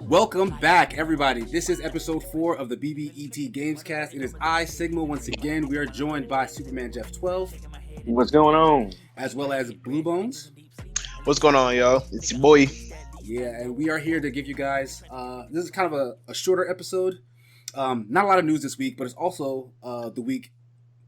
Welcome back, everybody. This is episode 4 of the BBET Gamescast. It is I, Sigma, once again. We are joined by Superman Jeff 12. What's going on? As well as Blue Bones. What's going on, y'all? It's your boy. Yeah, and we are here to give you guys, this is kind of a shorter episode. Not a lot of news this week, but it's also the week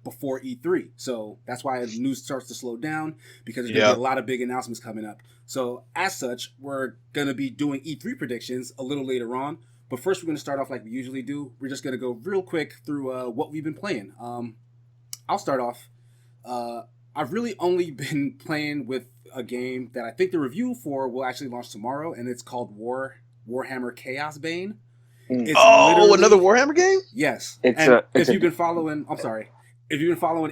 before E3. So that's why the news starts to slow down, because there's going to be a lot of big announcements coming up. So as such, we're going to be doing E3 predictions a little later on. But first, we're going to start off like we usually do. We're just going to go real quick through what we've been playing. I'll start off. I've really only been playing with a game that I think the review for will actually launch tomorrow, and it's called Warhammer Chaos Bane. It's another Warhammer game? Yes. If you've been following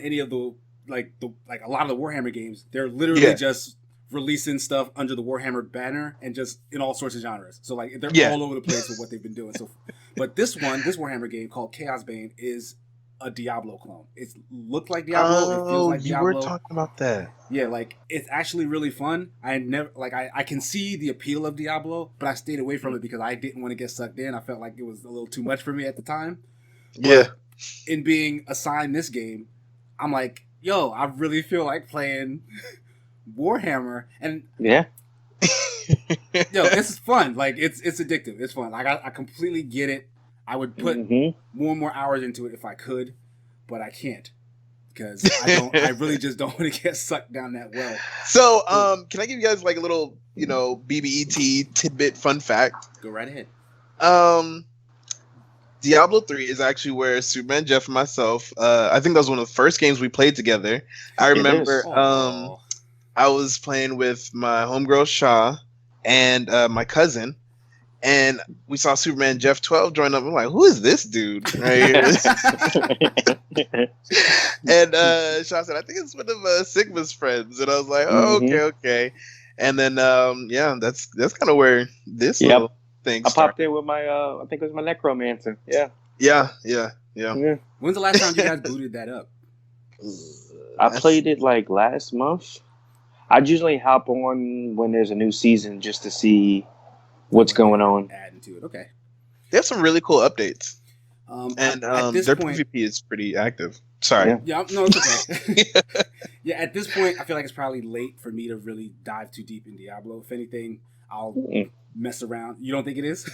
any of the a lot of the Warhammer games, they're literally just releasing stuff under the Warhammer banner and just in all sorts of genres. So like they're all over the place with what they've been doing. So, but this Warhammer game called Chaos Bane is a Diablo clone. It looked like Diablo. It feels like Diablo. You were talking about that. Yeah, like it's actually really fun. I can see the appeal of Diablo, but I stayed away from it because I didn't want to get sucked in. I felt like it was a little too much for me at the time. But in being assigned this game, I'm like, yo, I really feel like playing Warhammer, and yo, it's fun. Like it's addictive. It's fun. I completely get it. I would put more and more hours into it if I could, but I can't because I really just don't want to get sucked down that well. So, can I give you guys like a little, BBET tidbit fun fact? Go right ahead. Diablo 3 is actually where Superman, Jeff, and myself, I think that was one of the first games we played together. I remember I was playing with my homegirl Shaw and my cousin, and we saw Superman Jeff 12 join up. I'm like, who is this dude? Right here? And Shaw said, I think it's one of Sigma's friends. And I was like, oh, okay. And then, that's kind of where this little thing started. I popped in with my, I think it was my Necromancer. Yeah. When's the last time you guys booted that up? I played it like last month. I usually hop on when there's a new season just to see what's going on. Adding to it, okay. They have some really cool updates, and their PvP is pretty active. Sorry. Yeah, no, it's okay. Yeah, at this point, I feel like it's probably late for me to really dive too deep in Diablo. If anything, I'll mess around. You don't think it is?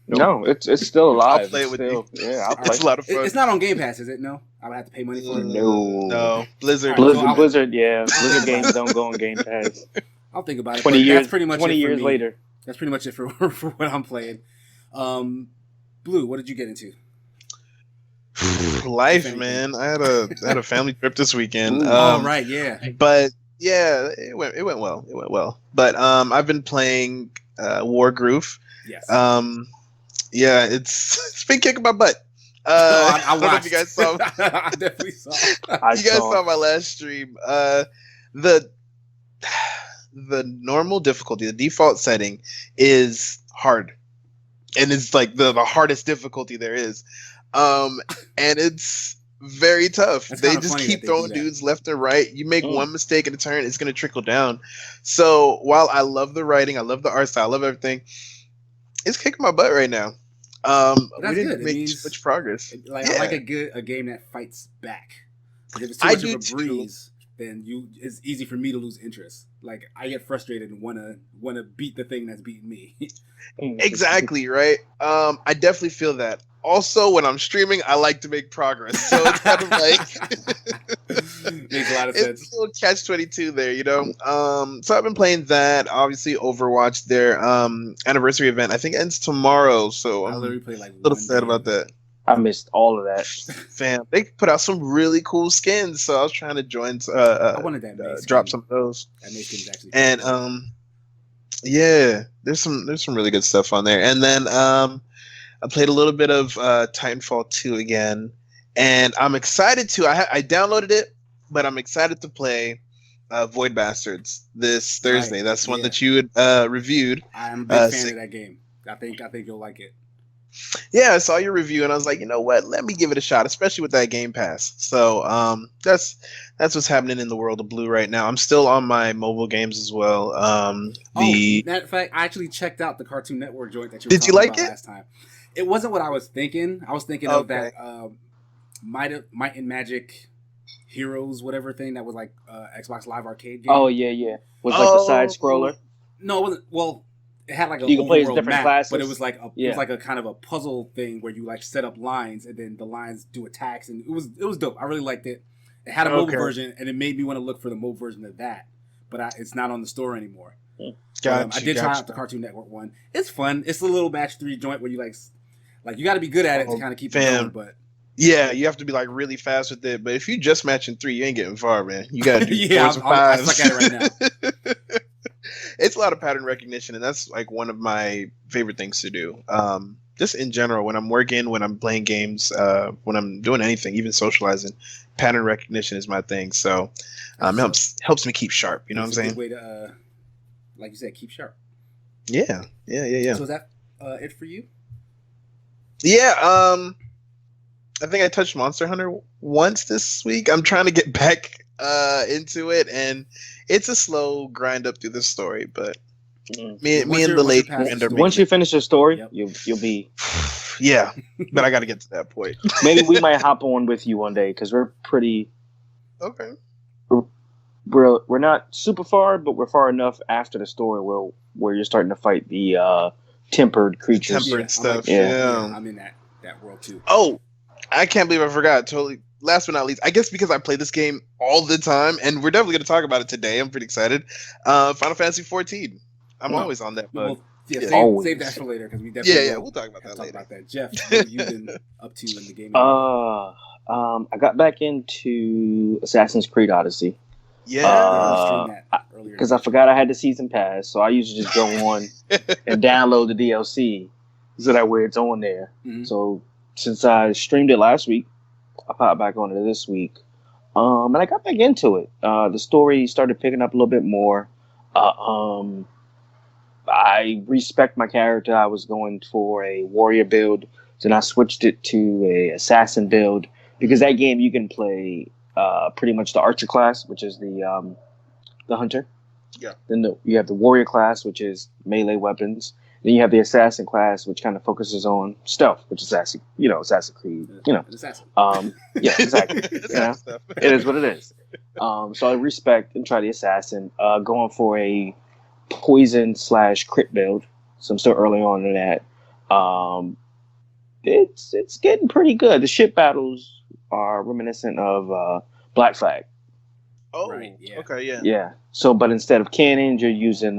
No, it's still alive. I'll play it with you. Yeah, I'll play. It's a lot of fun. It's not on Game Pass, is it? No, I would have to pay money for it. No. Blizzard. Blizzard. Yeah, Blizzard games don't go on Game Pass. I'll think about it. 20 years. That's pretty much 20 years later. That's pretty much it for what I'm playing. Blue, what did you get into? Life, man. I had a family trip this weekend. Right, yeah. But yeah, it went well. It went well. But I've been playing Wargroove. Yes. Yeah, it's been kicking my butt. I don't know if you guys saw. I definitely saw. You guys saw my last stream. The normal difficulty, the default setting, is hard, and it's like the hardest difficulty there is. And it's very tough. They just keep throwing dudes left and right. You make one mistake in a turn, it's going to trickle down. So while I love the writing, I love the art style, I love everything, it's kicking my butt right now. We didn't make too much progress. I like a game that fights back. If it's too much of a breeze, then it's easy for me to lose interest. Like I get frustrated and wanna beat the thing that's beating me. Exactly, right. I definitely feel that. Also, when I'm streaming, I like to make progress. So it's kind of like makes a lot of sense. It's a little catch-22 there, So I've been playing that. Obviously, Overwatch, their anniversary event, I think ends tomorrow. So I literally played like a little sad about that. I missed all of that. Fam, they put out some really cool skins, so I was trying to join. I wanted that drop some of those. That May skin is actually and yeah, there's some really good stuff on there. And then I played a little bit of Titanfall 2 again, and I'm excited to. I downloaded it, but I'm excited to play Void Bastards this Thursday. That's one that you had reviewed. I'm a big fan of that game. I think you'll like it. Yeah, I saw your review and I was like, you know what? Let me give it a shot, especially with that Game Pass. So that's what's happening in the world of Blue right now. I'm still on my mobile games as well. Matter of fact, I actually checked out the Cartoon Network joint that you were Did you talking like about it? last time. It wasn't what I was thinking. I was thinking of that Might and Magic Heroes, whatever thing that was like Xbox Live Arcade game. Oh yeah. Was like the side scroller. No, it wasn't. Well, it had like a you can play as overworld different map, classes, but it was like a kind of a puzzle thing where you like set up lines and then the lines do attacks, and it was dope. I really liked it. It had a mobile version, and it made me want to look for the mobile version of that, but it's not on the store anymore. I did try out the Cartoon Network one. It's fun. It's a little match 3 joint where you like you got to be good at it to kind of keep it going, but. Yeah, you have to be like really fast with it. But if you just matching 3, you ain't getting far, man. You gotta do 4s and 5s. I suck at it right now. It's a lot of pattern recognition, and that's like one of my favorite things to do. Just in general, when I'm working, when I'm playing games, when I'm doing anything, even socializing, pattern recognition is my thing. So helps me keep sharp. You know what I'm saying? Good way to, like you said, keep sharp. Yeah. So is that it for you? Yeah. I think I touched Monster Hunter once this week. I'm trying to get back into it, and it's a slow grind up through the story. But me and the lady end up. Once you finish the story, you'll be. Yeah, but I got to get to that point. Maybe we might hop on with you one day because we're pretty. Okay. We're not super far, but we're far enough after the story where you're starting to fight the tempered creatures. Tempered stuff. Yeah, I'm in that world too. Oh. I can't believe I forgot. Totally. Last but not least, I guess because I play this game all the time, and we're definitely going to talk about it today. I'm pretty excited. Final Fantasy 14. I'm always on that. But save that for later because we definitely we'll talk about that later. Jeff, what have you been up to in the game? I got back into Assassin's Creed Odyssey. Yeah, because I forgot I had the season pass, so I usually just go on and download the DLC so that way it's on there. Mm-hmm. So. Since I streamed it last week, I popped back on it this week. And I got back into it. The story started picking up a little bit more. I respect my character. I was going for a warrior build. Then I switched it to a assassin build. Because that game you can play pretty much the archer class, which is the hunter. Yeah. Then you have the warrior class, which is melee weapons. Then you have the assassin class, which kind of focuses on stealth, which is Assassin Creed. Assassin. Yeah, exactly. It is what it is. So I respect and try the assassin. Going for a poison/crit build. So I'm still early on in that. It's getting pretty good. The ship battles are reminiscent of Black Flag. Oh, right, yeah. Okay, yeah. Yeah. So, but instead of cannons, you're using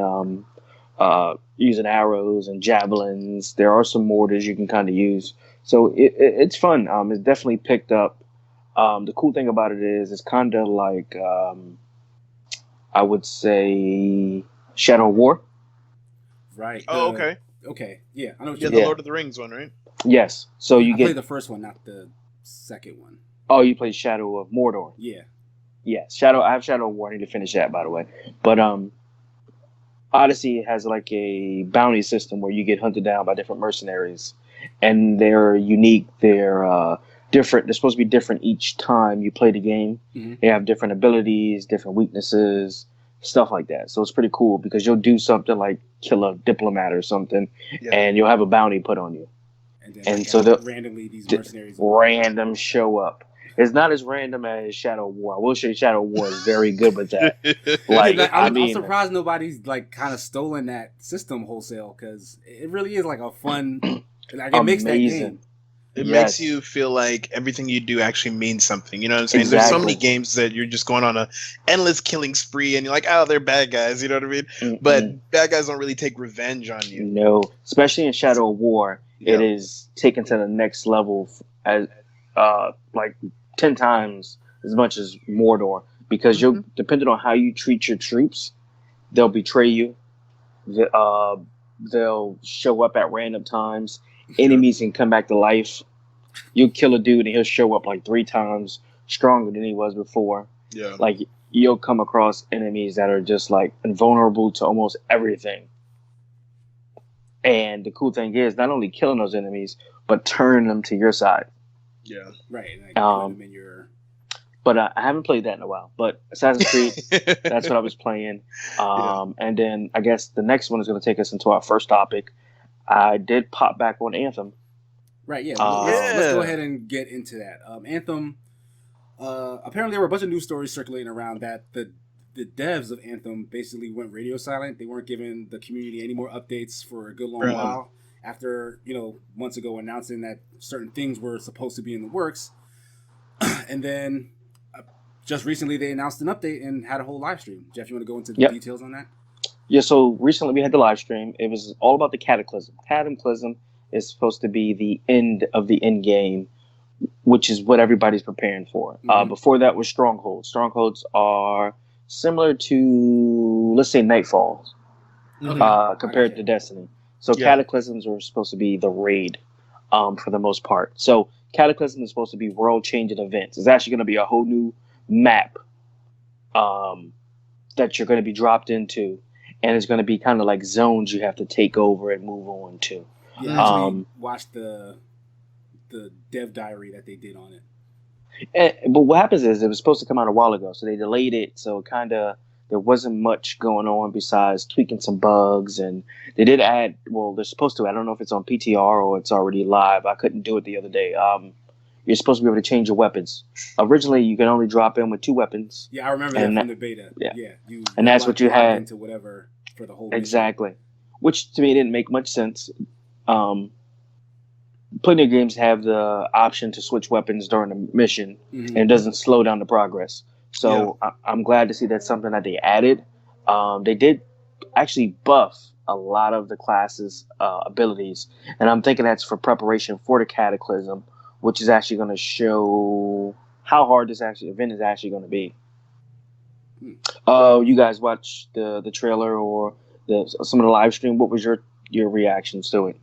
arrows and javelins. There are some mortars you can kind of use. So it's fun. It's definitely picked up. The cool thing about it is it's kind of like, I would say, Shadow War. Right. Oh, okay. Okay. Yeah, I know what you're the Lord of the Rings one, right? Yes. So I played the first one, not the second one. Oh, you played Shadow of Mordor. Yeah. Yes. I have Shadow War. I need to finish that, by the way. But Odyssey has like a bounty system where you get hunted down by different mercenaries, and they're unique. They're different. They're supposed to be different each time you play the game. Mm-hmm. They have different abilities, different weaknesses, stuff like that. So it's pretty cool because you'll do something like kill a diplomat or something, and you'll have a bounty put on you. And so randomly these mercenaries random show up. It's not as random as Shadow War. I will say Shadow War is very good with that. I'm surprised nobody's like kind of stolen that system wholesale because it really is like a fun. It makes that game. It makes you feel like everything you do actually means something. You know what I'm saying? Exactly. There's so many games that you're just going on a endless killing spree, and you're like, oh, they're bad guys. You know what I mean? Mm-hmm. But bad guys don't really take revenge on you. No, especially in Shadow War, it is taken to the next level as like 10 times as much as Mordor, because you'll depending on how you treat your troops, they'll betray you. They'll show up at random times. Enemies can come back to life. You'll kill a dude and he'll show up like 3 times stronger than he was before. Yeah. Like you'll come across enemies that are just like invulnerable to almost everything. And the cool thing is not only killing those enemies, but turning them to your side. Yeah. Right. Like putting them in your. But I haven't played that in a while. But Assassin's Creed, that's what I was playing. And then I guess the next one is going to take us into our first topic. I did pop back on Anthem. Right. Yeah. Let's go ahead and get into that. Anthem. Apparently, there were a bunch of news stories circulating around that the devs of Anthem basically went radio silent. They weren't giving the community any more updates for a good long while after, months ago announcing that certain things were supposed to be in the works. And then just recently they announced an update and had a whole live stream. Jeff, you want to go into the details on that? Yeah, so recently we had the live stream. It was all about the Cataclysm. Cataclysm is supposed to be the end of the end game, which is what everybody's preparing for. Before that was Strongholds. Strongholds are similar to, let's say, Nightfalls compared to Destiny. So Cataclysms are supposed to be the raid for the most part. So Cataclysm is supposed to be world-changing events. It's actually going to be a whole new map that you're going to be dropped into, and it's going to be kind of like zones you have to take over and move on to. Yeah, I actually watched the dev diary that they did on it. But what happens is it was supposed to come out a while ago, so they delayed it. So there wasn't much going on besides tweaking some bugs, and they did add. Well, they're supposed to. I don't know if it's on PTR or it's already live. I couldn't do it the other day. You're supposed to be able to change your weapons. Originally, you can only drop in with 2 weapons. Yeah, I remember that from the beta. Yeah, and that's what you had into whatever for the whole. Exactly, which to me didn't make much sense. Plenty of games have the option to switch weapons during the mission, and it doesn't slow down the progress. So I'm glad to see that's something that they added. They did actually buff a lot of the class's abilities, and I'm thinking that's for preparation for the Cataclysm, which is actually going to show how hard this event is actually going to be. You guys watch the trailer or some of the live stream? What was your reactions to it?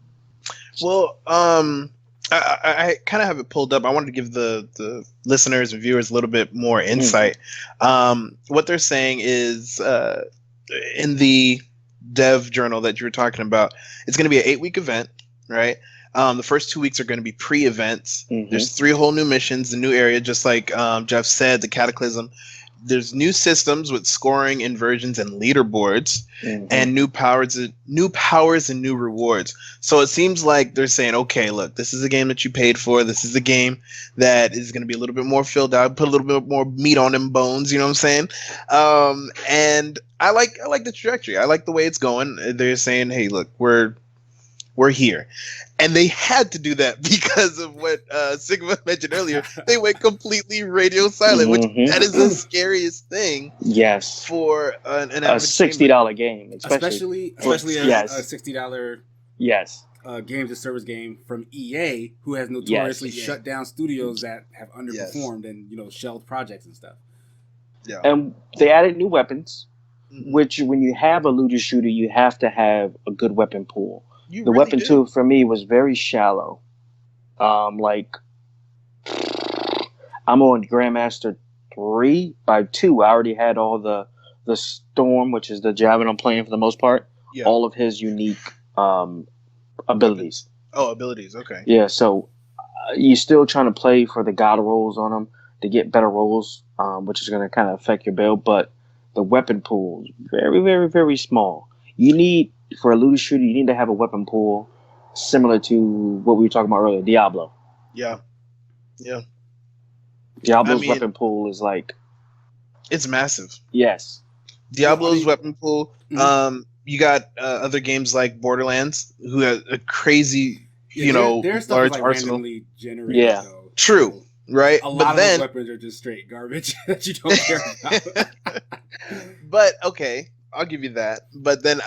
Well, I kind of have it pulled up. I wanted to give the listeners and viewers a little bit more insight. What they're saying is in the dev journal that you were talking about, it's going to be an 8-week event, right? The first 2 weeks are going to be pre-events. There's 3 whole new missions, a new area, just like Jeff said, the Cataclysm. There's new systems with scoring, inversions, and leaderboards, and new powers and new rewards. So it seems like they're saying, okay, look, this is a game that you paid for. This is a game that is going to be a little bit more filled out, put a little bit more meat on them bones. You know what I'm saying? And I like the trajectory. I like the way it's going. They're saying, hey, look, we're here. And they had to do that because of what Sigma mentioned earlier. They went completely radio silent, which that is the scariest thing. Yes. For an a $60 game, especially a $60 games and service game from EA, who has notoriously shut down studios that have underperformed and shelved projects and stuff. Yeah. And they added new weapons, which when you have a looter shooter, you have to have a good weapon pool. The weapon tool for me was very shallow. Like I'm on Grandmaster 3 by 2. I already had all the Storm, which is the javelin I'm playing for the most part. Yeah. All of his unique abilities. Oh, abilities. Okay. Yeah. So you're still trying to play for the god rolls on them to get better rolls, which is going to kind of affect your build. But the weapon pool is very, very, very small. You need. For a looter shooter, you need to have a weapon pool similar to what we were talking about earlier, Diablo. Yeah. Diablo's weapon pool is like... It's massive. Yes. Diablo's weapon pool. You got other games like Borderlands, who have a crazy, their stuff large is like arsenal. Randomly generated, though. True. Right, a lot of those weapons are just straight garbage that you don't care about. But okay, I'll give you that. But then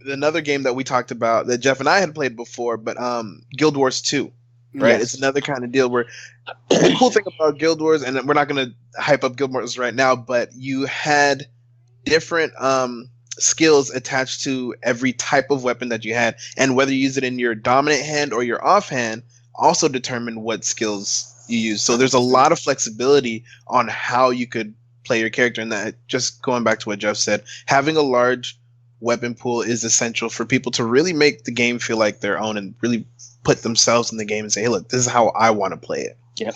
another game that we talked about that Jeff and I had played before, but Guild Wars 2, right? Yes. It's another kind of deal where the cool thing about Guild Wars, and we're not going to hype up Guild Wars right now, but you had different skills attached to every type of weapon that you had, and whether you use it in your dominant hand or your offhand also determined what skills you use. So there's a lot of flexibility on how you could play your character, and that, just going back to what Jeff said, having a large weapon pool is essential for people to really make the game feel like their own and really put themselves in the game and say, hey, look, this is how I want to play it. Yep.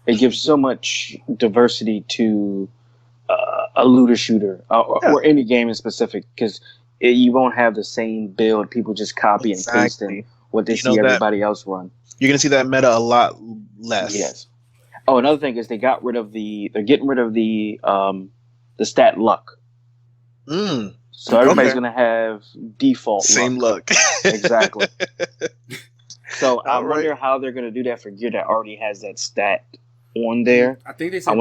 It gives so much diversity to a looter shooter or any game in specific, because you won't have the same build. People just copy and paste in what they see everybody else run. You're going to see that meta a lot less. Yes. Oh, another thing is they're getting rid of the stat luck. So everybody's going to have default same luck. Exactly. So I wonder how they're going to do that for gear that already has that stat on there. I think they said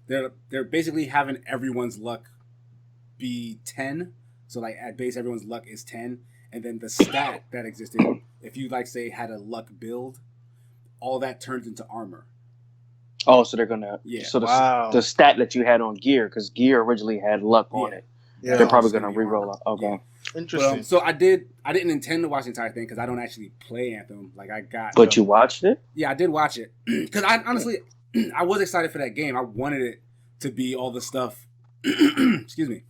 they're basically having everyone's luck be 10. So like at base, everyone's luck is 10, and then the stat that existed, if you like say had a luck build, all that turns into armor. Oh, so they're gonna So the stat that you had on gear, because gear originally had luck on it. Yeah, they're probably gonna re-roll it. Okay. Yeah. Interesting. So I didn't intend to watch the entire thing because I don't actually play Anthem. Like I got. But you watched it? Yeah, I did watch it because I honestly I was excited for that game. I wanted it to be all the stuff. Excuse me.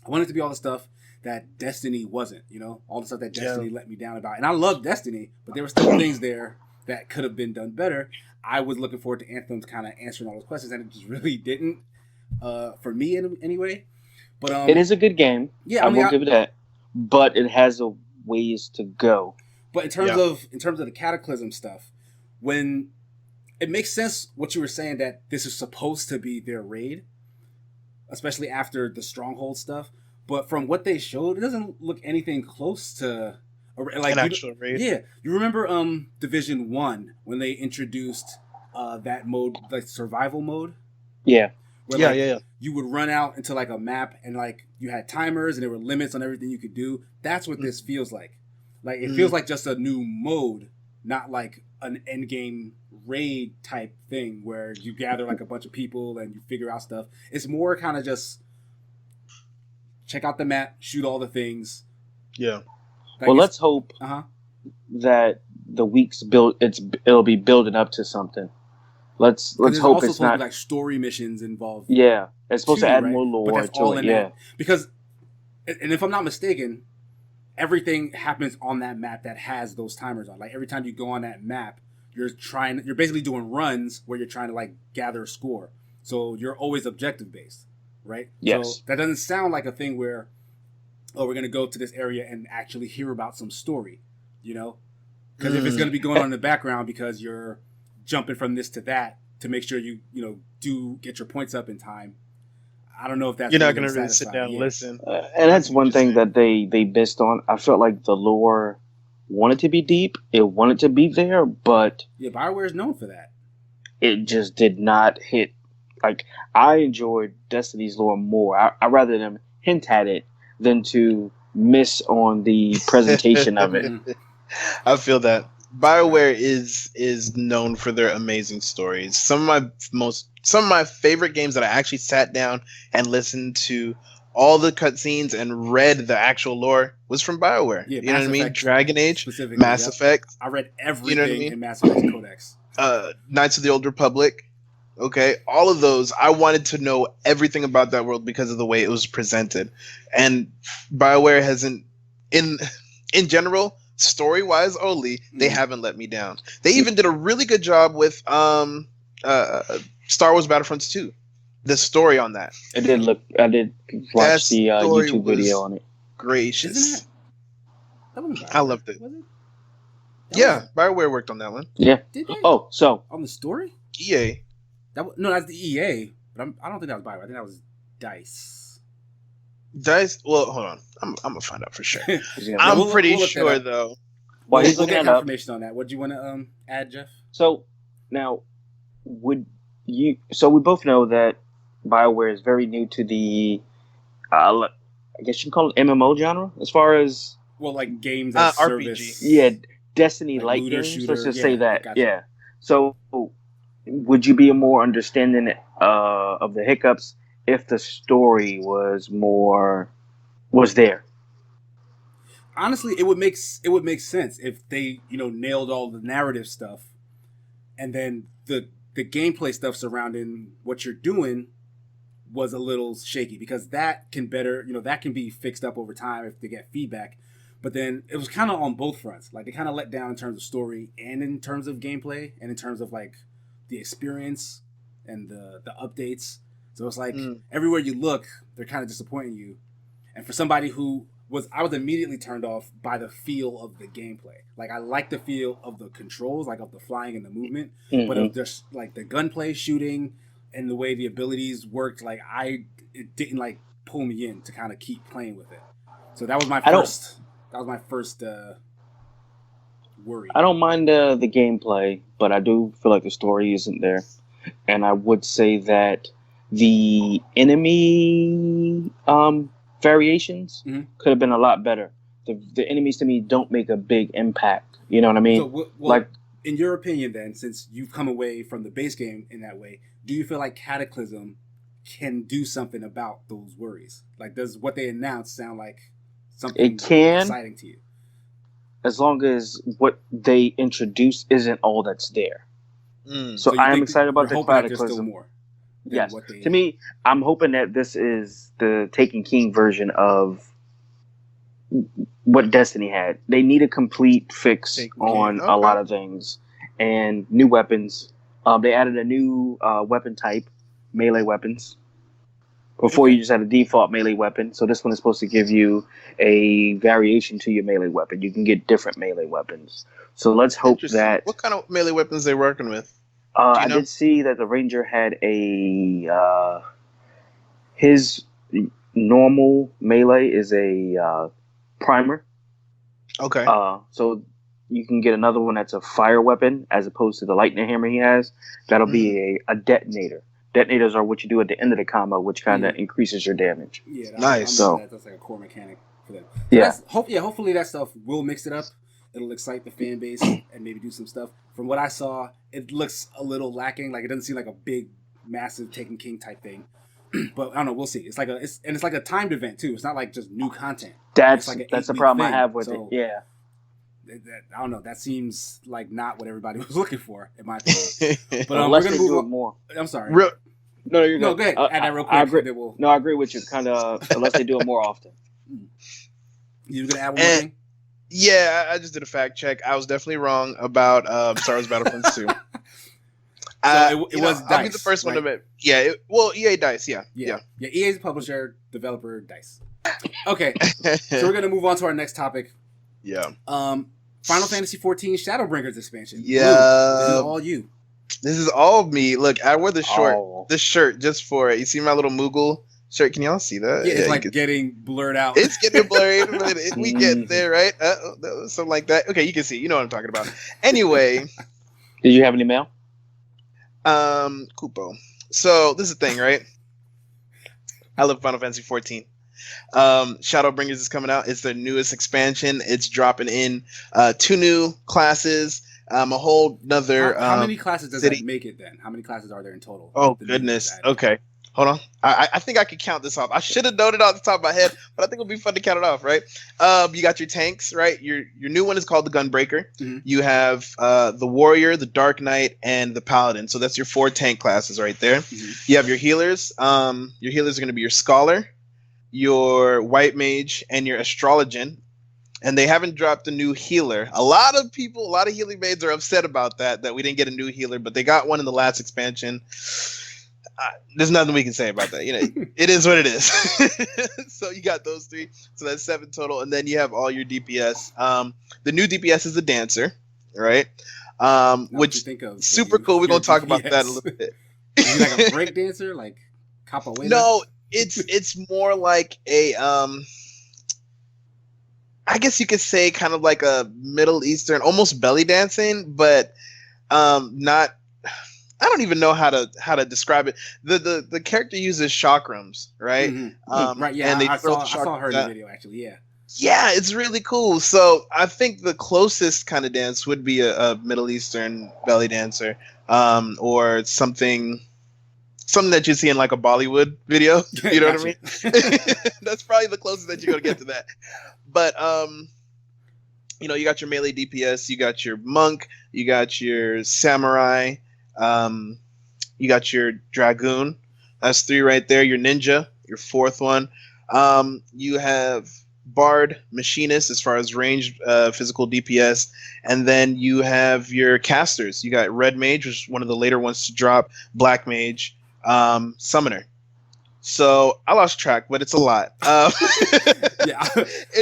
I wanted it to be all the stuff that Destiny wasn't. You know, all the stuff that Destiny let me down about. And I love Destiny, but there were still things there that could have been done better. I was looking forward to Anthem kind of answering all those questions, and it just really didn't. For me, anyway. But it is a good game. Yeah, I will give it that. But it has a ways to go. But in terms of the Cataclysm stuff, when it makes sense what you were saying that this is supposed to be their raid, especially after the Stronghold stuff. But from what they showed, it doesn't look anything close to like an actual raid. Yeah, you remember Division 1 when they introduced that mode, like survival mode? Yeah. Where, you would run out into like a map and like you had timers and there were limits on everything you could do. That's what this feels like. Like it feels like just a new mode, not like an end game raid type thing where you gather like a bunch of people and you figure out stuff. It's more kind of just check out the map, shoot all the things. Yeah. Like well, let's hope that the weeks it'll be building up to something. Let's hope it's not like story missions involved. Yeah, it's supposed to add more lore to it. Yeah, because, and if I'm not mistaken, everything happens on that map that has those timers on. Like every time you go on that map, you're basically doing runs where you're trying to like gather a score. So you're always objective based, right? Yes. So that doesn't sound like a thing where, oh, we're gonna go to this area and actually hear about some story, you know? Because if it's gonna be going on in the background because you're jumping from this to that to make sure you do get your points up in time. I don't know if that's you're not going to really sit down and listen. And that's one thing that they missed on. I felt like the lore wanted to be deep. It wanted to be there, but BioWare is known for that. It just did not hit. Like I enjoyed Destiny's lore more. I rather them hint at it than to miss on the presentation of it. I feel that. BioWare is known for their amazing stories. Some of my favorite games that I actually sat down and listened to all the cutscenes and read the actual lore was from BioWare. Yeah, you know what I mean? Dragon Age, Mass Effect. I read everything in Mass Effect Codex. Knights of the Old Republic. Okay, all of those. I wanted to know everything about that world because of the way it was presented, and BioWare hasn't in general. Story-wise only, they haven't let me down. They even did a really good job with Star Wars Battlefronts 2. The story on that. I did watch the YouTube video on it. Gracious. That I loved it. BioWare worked on that one. Yeah. Did they? Oh, so on the story? EA. That's the EA, but I don't think that was BioWare. I think that was DICE. Dice. Well, hold on. I'm gonna find out for sure. I'm pretty sure though. While he's we'll looking get it up, information on that. What do you want to add, Jeff? So now, would you? So we both know that BioWare is very new to the, I guess you can call it MMO genre, as far as like games as RPG. Service. Yeah, Destiny-like games. Shooter, let's just say that. Gotcha. Yeah. So, would you be more understanding of the hiccups if the story was there? Honestly, it would make sense if they nailed all the narrative stuff, and then the gameplay stuff surrounding what you're doing was a little shaky, because that can better, that can be fixed up over time if they get feedback. But then it was kind of on both fronts. Like, they kind of let down in terms of story and in terms of gameplay and in terms of like the experience and the updates. So it's like everywhere you look, they're kind of disappointing you. And for somebody who I was immediately turned off by the feel of the gameplay. Like, I like the feel of the controls, like of the flying and the movement, but of just like the gunplay, shooting, and the way the abilities worked, like it didn't like pull me in to kind of keep playing with it. So that was my first. That was my first worry. I don't mind the gameplay, but I do feel like the story isn't there. And I would say that the enemy variations could have been a lot better. The enemies to me don't make a big impact. You know what I mean? So, well, like, in your opinion, then, since you've come away from the base game in that way, do you feel like Cataclysm can do something about those worries? Like, does what they announced sound like something exciting to you? As long as what they introduce isn't all that's there. So I am excited about the Cataclysm. Yes. To me, I'm hoping that this is the Taken King version of what Destiny had. They need a complete fix on a lot of things and new weapons. They added a new weapon type, melee weapons. Before you just had a default melee weapon, so this one is supposed to give you a variation to your melee weapon. You can get different melee weapons. So let's hope that... What kind of melee weapons they're working with? I did see that the Ranger had his normal melee is a primer. Okay. So you can get another one that's a fire weapon as opposed to the lightning hammer he has. That'll be a detonator. Detonators are what you do at the end of the combo, which kind of increases your damage. Yeah, nice. That's like a core mechanic for them. So hopefully that stuff will mix it up. It'll excite the fan base and maybe do some stuff. From what I saw, it looks a little lacking. Like, it doesn't seem like a big, massive Taken King type thing. But I don't know. We'll see. It's like a timed event too. It's not like just new content. That's like the problem I have with it. Yeah. I don't know. That seems like not what everybody was looking for, in my opinion. But unless they do it more. I'm sorry. No, you're good. No, go ahead. Add that real quick. I agree. I agree with you. Kind of, unless they do it more often. You gonna add one more thing? Yeah, I just did a fact check. I was definitely wrong about Star Wars Battlefront 2. So it was DICE. I'll be the first one to admit. Yeah, EA DICE. Yeah. EA's publisher, developer, DICE. Okay, so we're gonna move on to our next topic. Yeah. Final Fantasy XIV Shadowbringers expansion. Yeah. This is all you. This is all me. Look, I wear this shirt just for it. You see my little Moogle shirt? Can y'all see that? Yeah, it's like getting blurred out. It's getting blurred. We get there, right? Something like that. Okay, you can see. You know what I'm talking about. Anyway. Did you have any mail? Kupo. So this is the thing, right? I love Final Fantasy XIV. Shadowbringers is coming out. It's their newest expansion. It's dropping in 2 new classes. A whole nother. How many classes does that make it then? How many classes are there in total? Oh goodness. Okay, hold on. I think I could count this off. I should have known it off the top of my head, but I think it'll be fun to count it off, right? You got your tanks, right? Your new one is called the Gunbreaker. Mm-hmm. You have the Warrior, the Dark Knight, and the Paladin. So that's your 4 tank classes right there. Mm-hmm. You have your healers. Your healers are going to be your Scholar, your White Mage, and your Astrologian. And they haven't dropped a new healer. A lot of healing maids are upset about that we didn't get a new healer, but they got one in the last expansion. There's nothing we can say about that. You know, it is what it is. So you got those 3. So that's 7 total. And then you have all your DPS. The new DPS is the Dancer, right? Which super cool. We're going to talk about that a little bit. Is he like a break dancer? Like capoeira? No, it's more like a... I guess you could say kind of like a Middle Eastern, almost belly dancing, but not. I don't even know how to describe it. The character uses chakrams, right? Mm-hmm. Right. Yeah. And I saw her in the video actually. Yeah. Yeah, it's really cool. So I think the closest kind of dance would be a Middle Eastern belly dancer, or something that you see in like a Bollywood video. You know what I mean? That's probably the closest that you're gonna get to that. But you got your melee DPS, you got your monk, you got your samurai, you got your dragoon. That's 3 right there. Your ninja, your 4th one. You have bard, machinist as far as range, physical DPS, and then you have your casters. You got red mage, which is one of the later ones to drop. Black mage, summoner. So I lost track, but it's a lot. Yeah,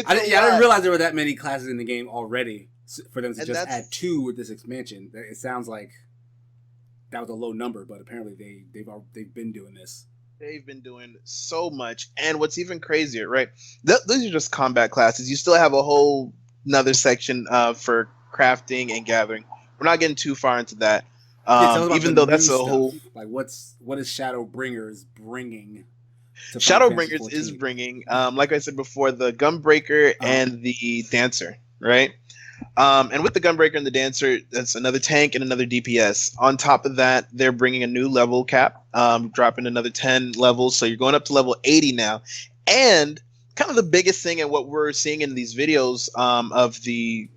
I didn't realize there were that many classes in the game already for them to just add 2 with this expansion. It sounds like that was a low number, but apparently they've been doing this. They've been doing so much, and what's even crazier, right? Those are just combat classes. You still have a whole another section for crafting and gathering. We're not getting too far into that, even though that's a whole. Like, what is Shadowbringers bringing? Shadowbringers is bringing, like I said before, the Gunbreaker and the Dancer, right? And with the Gunbreaker and the Dancer, that's another tank and another DPS. On top of that, they're bringing a new level cap, dropping another 10 levels. So you're going up to level 80 now. And kind of the biggest thing and what we're seeing in these videos of the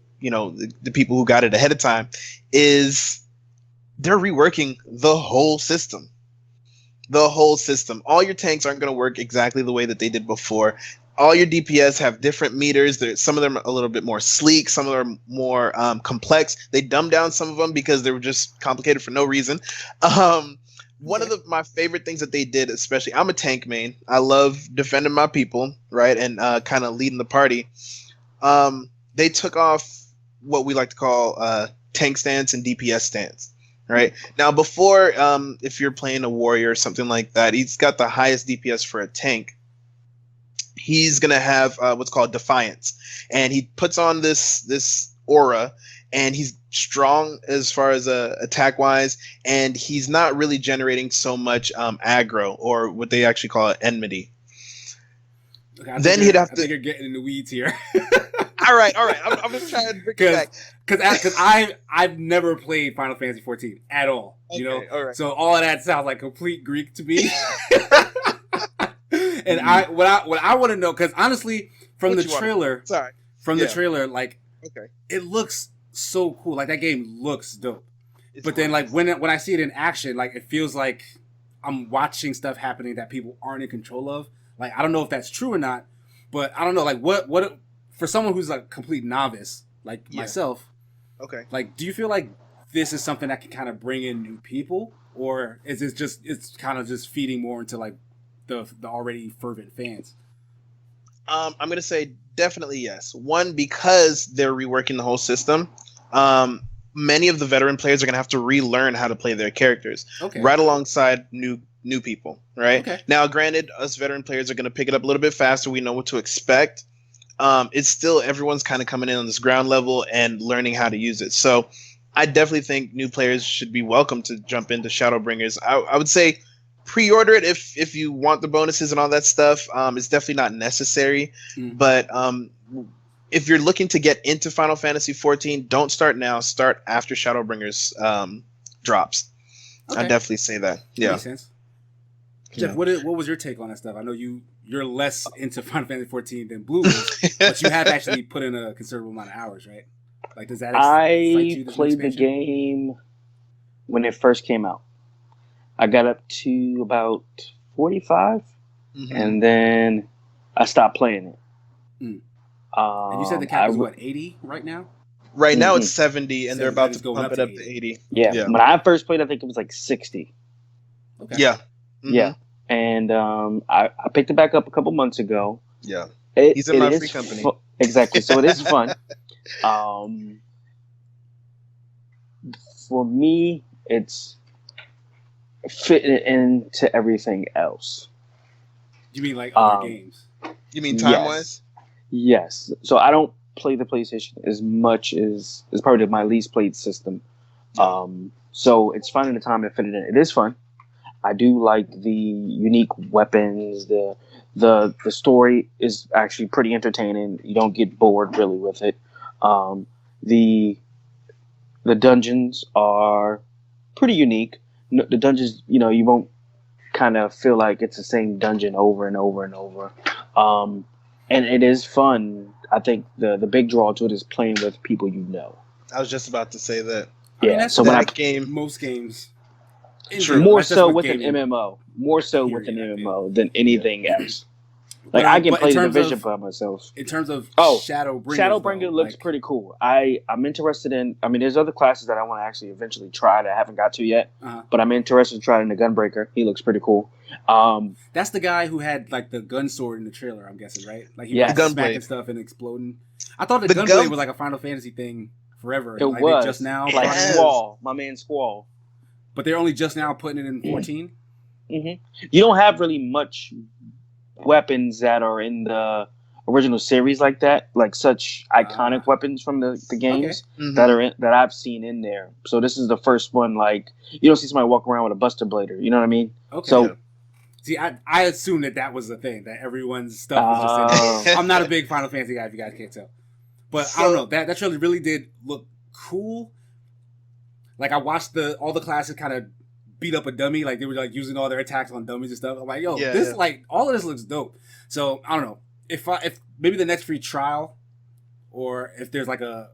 people who got it ahead of time is they're reworking the whole system. The whole system. All your tanks aren't going to work exactly the way that they did before. All your DPS have different meters. Some of them are a little bit more sleek. Some of them are more complex. They dumbed down some of them because they were just complicated for no reason. One of my favorite things that they did, especially, I'm a tank main. I love defending my people, right, and kind of leading the party. They took off what we like to call tank stance and DPS stance. Right now, before, if you're playing a warrior or something like that, he's got the highest DPS for a tank. He's gonna have what's called Defiance, and he puts on this aura, and he's strong as far as attack wise, and he's not really generating so much aggro, or what they actually call it, enmity. Okay, then he'd have to. I think you're getting in the weeds here. All right. I'm just trying to bring it back. Because I've never played Final Fantasy 14 at all. Okay, all right. So all of that sounds like complete Greek to me. And what I want to know, because honestly, from the trailer, like, it looks so cool. Like, that game looks dope. But then, like, when I see it in action, like, it feels like I'm watching stuff happening that people aren't in control of. Like, I don't know if that's true or not, but I don't know. Like, what for someone who's like a complete novice, like myself, like, do you feel like this is something that can kind of bring in new people, or is it just it's kind of just feeding more into like the already fervent fans? I'm gonna say definitely yes. One, because they're reworking the whole system. Many of the veteran players are gonna have to relearn how to play their characters, right alongside new people. Right now, granted, us veteran players are gonna pick it up a little bit faster. We know what to expect. It's still everyone's kind of coming in on this ground level and learning how to use it. So I definitely think new players should be welcome to jump into Shadowbringers. I would say pre-order it if you want the bonuses and all that stuff. It's definitely not necessary. But if you're looking to get into Final Fantasy 14, don't start now. Start after Shadowbringers drops. I definitely say that. Yeah. Makes sense. Jeff, what was your take on that stuff? I know you're less into Final Fantasy 14 than Blue is, but you have actually put in a considerable amount of hours, right? Like, does that I played the game when it first came out. I got up to about 45, and then I stopped playing it. And you said the cap is 80 right now? Right now it's 70, and they're about to pump it up to 80. Yeah. When I first played, I think it was like 60. Okay. Yeah. Yeah. And I picked it back up a couple months ago. Yeah. He's in my free company. Exactly. So it is fun. For me, it's fitting into everything else. You mean like other games? You mean time-wise? Yes. So I don't play the PlayStation as much as it's probably my least played system. So it's finding the time to fit it in. It is fun. I do like the unique weapons. The story is actually pretty entertaining. You don't get bored really with it. The dungeons are pretty unique. The dungeons, you won't kind of feel like it's the same dungeon over and over and over. And it is fun. I think the big draw to it is playing with people you know. I was just about to say that. I mean, that's so most games. True. More That's so what with an gaming- MMO. More so with an Period, MMO than anything else. But, Like I can but play in the terms Division of- by myself. In terms of Oh, Shadowbringers, Shadowbringer though, looks like, pretty cool. I'm interested in. I mean, there's other classes that I want to actually eventually try that I haven't got to yet. But I'm interested in trying the Gunbreaker. He looks pretty cool. That's the guy who had like the gun sword in the trailer. I'm guessing, right? Like he Yes. was Gunblade. smacking stuff and exploding. I thought the The gunblade gun- was like a Final Fantasy thing forever. It like was they just now, It like brought it in. has. Squall, my man Squall. But they're only just now putting it in 14. You don't have really much weapons that are in the original series like that, like such iconic weapons from the games that I've seen in there. So this is the first one. Like you don't see somebody walk around with a Buster Blader. You know what I mean? Okay. So see, I assumed that was the thing, that everyone's stuff was just in there. I'm not a big Final Fantasy guy, if you guys can't tell. But I don't know. That trailer really did look cool. Like I watched all the classes kind of beat up a dummy, like they were like using all their attacks on dummies and stuff. I'm like, yo, like all of this looks dope. So I don't know if maybe the next free trial, or if there's like a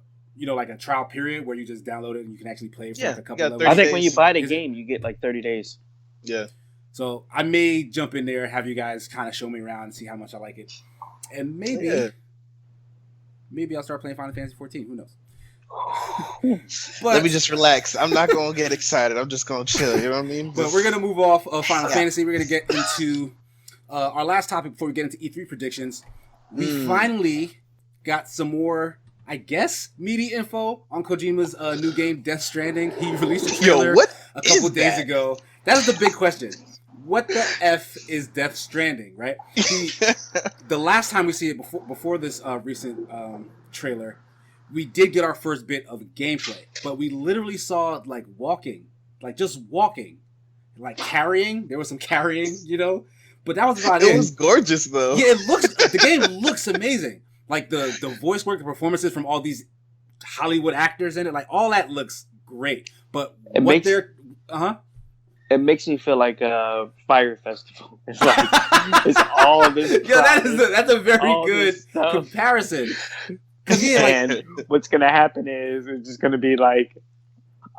trial period where you just download it and you can actually play for like a couple levels. I think when you buy the game, you get like 30 days. Yeah. So I may jump in there, have you guys kind of show me around and see how much I like it, and maybe I'll start playing Final Fantasy 14. Who knows? But, let me just relax. I'm not gonna get excited. I'm just gonna chill. You know what I mean? But we're gonna move off of Final Fantasy. We're gonna get into our last topic before we get into E3 predictions. We finally got some more, I guess, meaty info on Kojima's new game, Death Stranding. He released a trailer a couple days ago. That is the big question. What the F is Death Stranding, right? The last time we see it before this recent trailer, we did get our first bit of gameplay, but we literally saw like walking, like just walking, like carrying. There was some carrying, but that was about it. It was gorgeous though. Yeah, the game looks amazing. Like the voice work, the performances from all these Hollywood actors in it, like all that looks great. But it makes me feel like a Fire Festival. It's like it's all this. Yeah, that's a very good comparison. And what's gonna happen is it's just gonna be like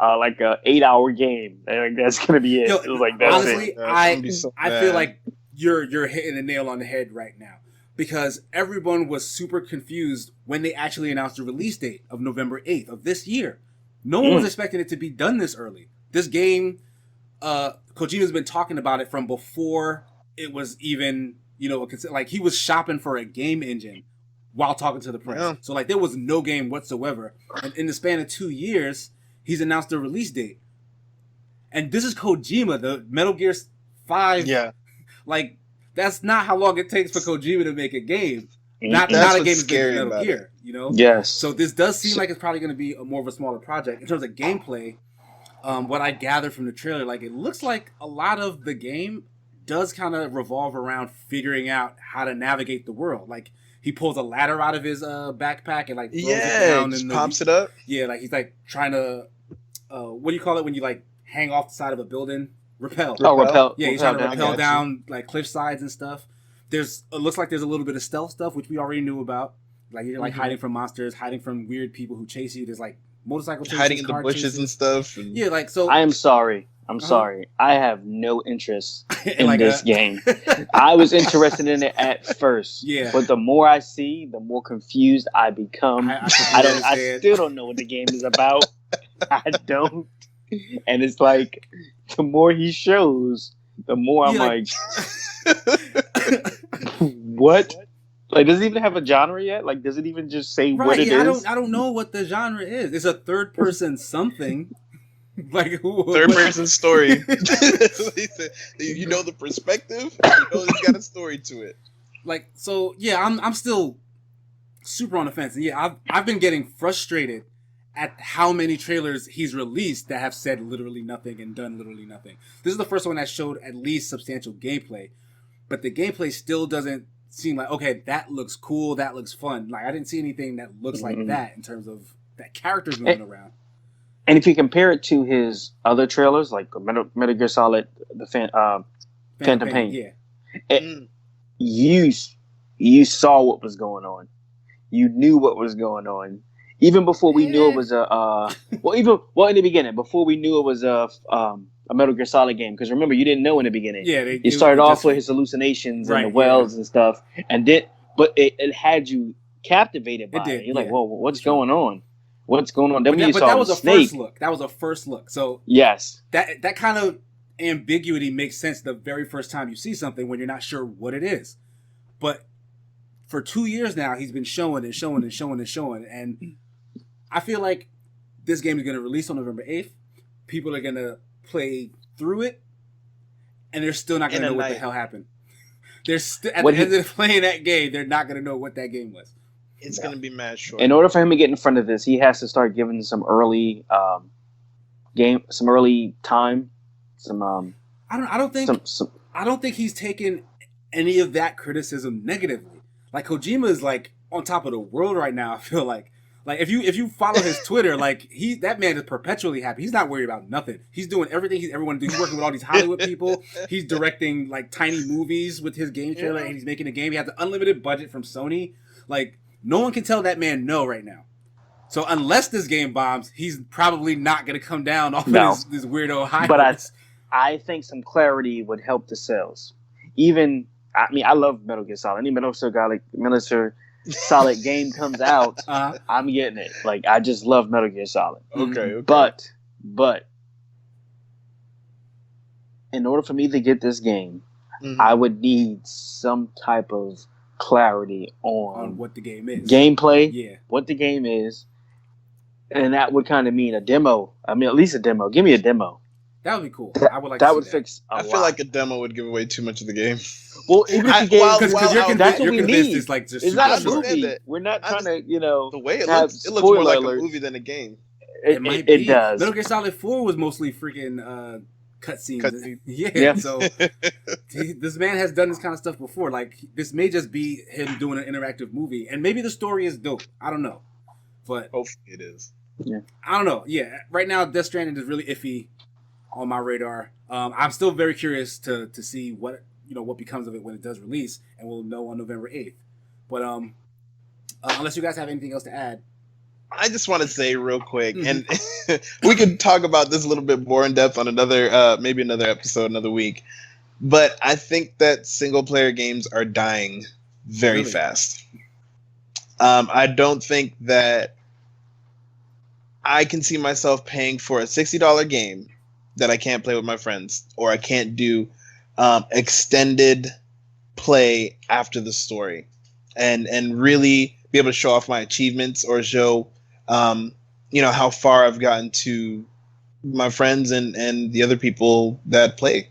a 8-hour game. Like that's gonna be it. It was like that's honestly, it. I feel like you're hitting the nail on the head right now, because everyone was super confused when they actually announced the release date of November 8th of this year. No one was expecting it to be done this early. This game, Kojima's been talking about it from before it was even, like he was shopping for a game engine while talking to the press. Yeah. So like there was no game whatsoever. And in the span of 2 years, he's announced the release date. And this is Kojima, the Metal Gear 5. Yeah. Like that's not how long it takes for Kojima to make a game. Not a game as big as Metal Gear, Yes. So this does seem like it's probably going to be more of a smaller project. In terms of gameplay, what I gathered from the trailer, like it looks like a lot of the game does kind of revolve around figuring out how to navigate the world. Like he pulls a ladder out of his backpack and like throws it down and pops it up. Yeah, like he's like trying to what do you call it when you like hang off the side of a building? Rappel. Rappel. Yeah, he's trying to rappel down like cliff sides and stuff. It looks like there's a little bit of stealth stuff, which we already knew about. Like you're like hiding from monsters, hiding from weird people who chase you. There's like motorcycle chases, hiding in the bushes and stuff. And... Yeah, like so. I am sorry. I'm sorry. I have no interest in this game. I was interested in it at first. Yeah. But the more I see, the more confused I become. I still don't know what the game is about. I don't. And it's like, the more he shows, the more I'm like what? Like, does it even have a genre yet? Like, does it even just say what it is? I don't know what the genre is. It's a third person something. Like third person story. You know the perspective. It's got a story to it. Like so, yeah. I'm still super on the fence, and yeah, I've been getting frustrated at how many trailers he's released that have said literally nothing and done literally nothing. This is the first one that showed at least substantial gameplay, but the gameplay still doesn't seem like okay. That looks cool. That looks fun. Like I didn't see anything that looks like that in terms of that characters moving around. And if you compare it to his other trailers, like Metal Gear Solid, the Phantom Pain, you saw what was going on. You knew what was going on, even before we knew it was a. In the beginning, before we knew it was a a Metal Gear Solid game. Because remember, you didn't know in the beginning. Yeah, you started off with his hallucinations and the wells and stuff, and but it had you captivated by it. You're like, whoa, what's going on? What's going on? Then when you saw that was a snake, first look. That was a first look. So yes, that kind of ambiguity makes sense the very first time you see something when you're not sure what it is. But for 2 years now, he's been showing and showing and showing and showing, and I feel like this game is going to release on November 8th. People are going to play through it, and they're still not going to know what the hell happened. They're at the end of playing that game, they're not going to know what that game was. It's going to be mad short. In order for him to get in front of this, he has to start giving some early some early time. I don't think he's taken any of that criticism negatively. Like Kojima is like on top of the world right now. I feel like if you follow his Twitter, like that man is perpetually happy. He's not worried about nothing. He's doing everything he's ever wanted to do. He's working with all these Hollywood people. He's directing like tiny movies with his game trailer, and he's making a game. He has an unlimited budget from Sony. Like no one can tell that man no right now. So unless this game bombs, he's probably not going to come down off of this weirdo high. But I think some clarity would help the sales. Even I love Metal Gear Solid. Any Metal Gear Solid game comes out, I'm getting it. Like I just love Metal Gear Solid. Okay. But in order for me to get this game, I would need some type of clarity on what the game is, gameplay, what the game is, and that would kind of mean a demo. I mean, at least a demo. Give me a demo. That would be cool. I would like that to would see fix. I feel like a demo would give away too much of the game. Well, even if you gave, because you're convinced it's like just it's not a movie. We're not trying to, the way it looks more like a movie than a game. It does. Metal Gear Solid 4 was mostly freaking cutscenes. Yeah. So this man has done this kind of stuff before. Like this may just be him doing an interactive movie, and maybe the story is dope. I don't know, but hopefully it is. Yeah. I don't know. Yeah. Right now, Death Stranding is really iffy on my radar. I'm still very curious to see what becomes of it when it does release, and we'll know on November 8th. But unless you guys have anything else to add, I just want to say real quick, and we could talk about this a little bit more in depth on maybe another episode, another week. But I think that single player games are dying very fast. I don't think that I can see myself paying for a $60 game that I can't play with my friends, or I can't do extended play after the story, and really be able to show off my achievements or show how far I've gotten to my friends and the other people that play.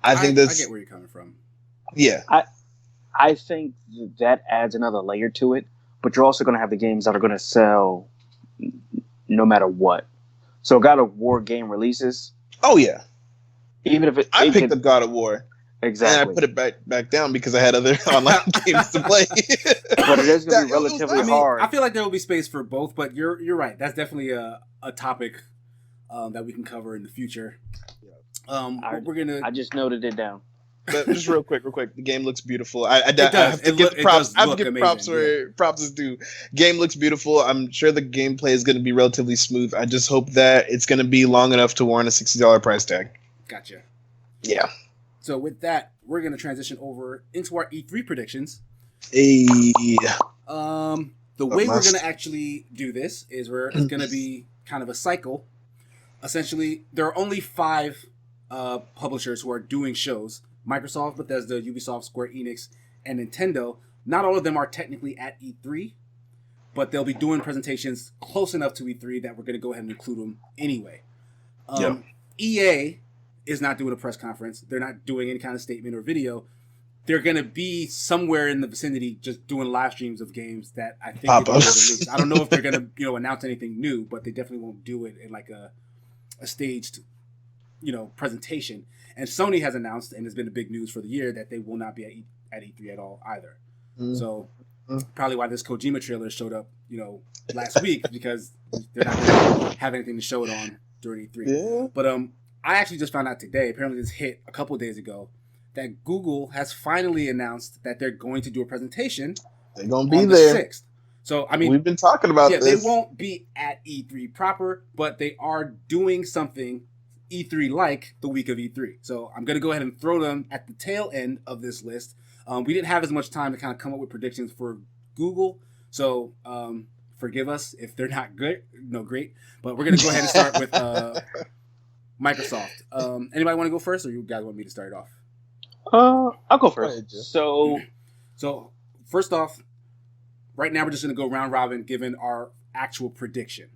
I get where you're coming from. Yeah. I think that adds another layer to it, but you're also going to have the games that are going to sell no matter what. So God of War game releases. Oh yeah. Even if I picked up God of War. Exactly. And I put it back down because I had other online games to play. But it is going to be relatively hard. I feel like there will be space for both, but you're right. That's definitely a topic that we can cover in the future. I just noted it down. But just real quick, the game looks beautiful. I have to give props. I have to give props where props is due. Game looks beautiful. I'm sure the gameplay is going to be relatively smooth. I just hope that it's going to be long enough to warrant a $60 price tag. Gotcha. Yeah. So with that, we're going to transition over into our E3 predictions. Hey. The way we're going to actually do this is it's going to be kind of a cycle. Essentially, there are only 5 publishers who are doing shows. Microsoft, Bethesda, Ubisoft, Square Enix, and Nintendo. Not all of them are technically at E3, but they'll be doing presentations close enough to E3 that we're going to go ahead and include them anyway. EA is not doing a press conference. They're not doing any kind of statement or video. They're going to be somewhere in the vicinity just doing live streams of games that I think they'll release. I don't know if they're going to announce anything new, but they definitely won't do it in like a staged presentation. And Sony has announced, and it's been the big news for the year, that they will not be at E3 at all either. So probably why this Kojima trailer showed up, last week, because they're not going to have anything to show it on during E3. Yeah. But I actually just found out today, apparently this hit a couple of days ago, that Google has finally announced that they're going to do a presentation. They're going to be on there. The 6th. So, I mean, we've been talking about this. They won't be at E3 proper, but they are doing something E3 like the week of E3. So I'm going to go ahead and throw them at the tail end of this list. We didn't have as much time to kind of come up with predictions for Google, so forgive us if they're not good. No, great. But we're going to go ahead and start with Microsoft. Anybody want to go first, or you guys want me to start it off? I'll go first. So first off, right now we're just going to go round robin, given our actual prediction,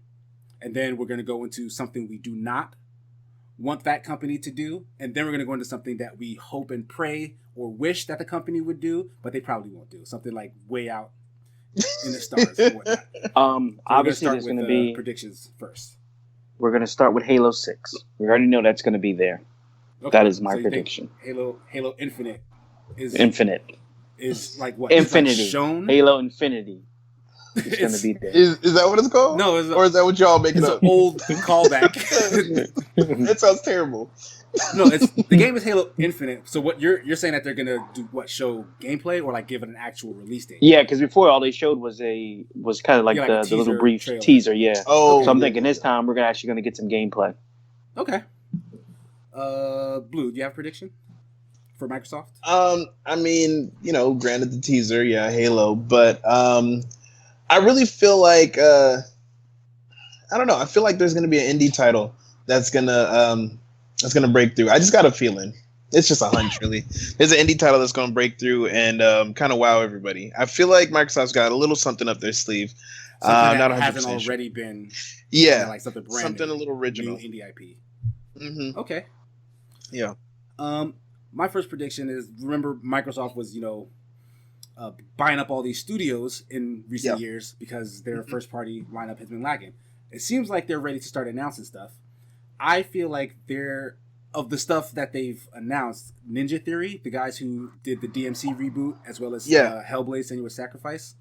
and then we're going to go into something we do not want that company to do, and then we're going to go into something that we hope and pray or wish that the company would do, but they probably won't do. Something like way out in the stars or whatnot. So obviously there's going to be predictions first. We're going to start with Halo 6. We already know that's going to be there. Okay. That is my prediction. Halo Infinite is like what? Infinity. It's like shown? Halo Infinity. It's going to be there. Is that what it's called? No, or is that what y'all making up? It's an old callback. It sounds terrible. No, the game is Halo Infinite. So what you're saying that they're gonna do? What, show gameplay or like give it an actual release date? Yeah, because before all they showed was kind of like the little brief teaser. Yeah. Oh. So I'm thinking this time we're actually gonna get some gameplay. Okay. Blue, do you have a prediction for Microsoft? I mean, granted the teaser, yeah, Halo, but I really feel like I don't know. I feel like there's gonna be an indie title that's gonna break through. I just got a feeling. It's just a hunch, really. There's an indie title that's gonna break through and kind of wow everybody. I feel like Microsoft's got a little something up their sleeve. Something that hasn't already been. Yeah, like something brand something new, a little original, new indie IP. Mm-hmm. Okay. Yeah. My first prediction is, remember Microsoft was buying up all these studios in recent years because their first party lineup has been lagging. It seems like they're ready to start announcing stuff. I feel like of the stuff that they've announced, Ninja Theory, the guys who did the DMC reboot, as well as Hellblade: Senua's Sacrifice,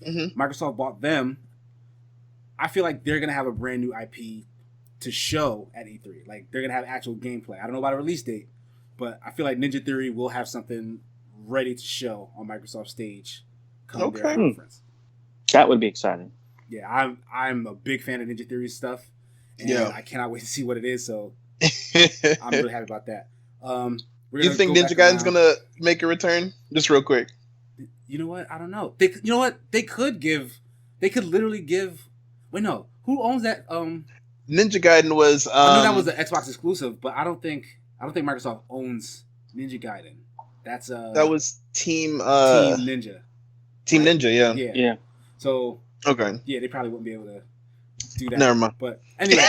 Microsoft bought them. I feel like they're going to have a brand new IP to show at E3. Like, they're going to have actual gameplay. I don't know about a release date, but I feel like Ninja Theory will have something ready to show on Microsoft stage come their conference. That would be exciting. Yeah, I'm a big fan of Ninja Theory stuff, and I cannot wait to see what it is. So I'm really happy about that. You think Ninja Gaiden's gonna make a return? Just real quick. You know what? I don't know. You know what? They could literally give. Wait, no. Who owns that? Ninja Gaiden was. I know that was an Xbox exclusive, but I don't think Microsoft owns Ninja Gaiden. That's that was Team Ninja. Team Ninja, yeah. So okay. Yeah, they probably wouldn't be able to do that. Never mind. But anyway,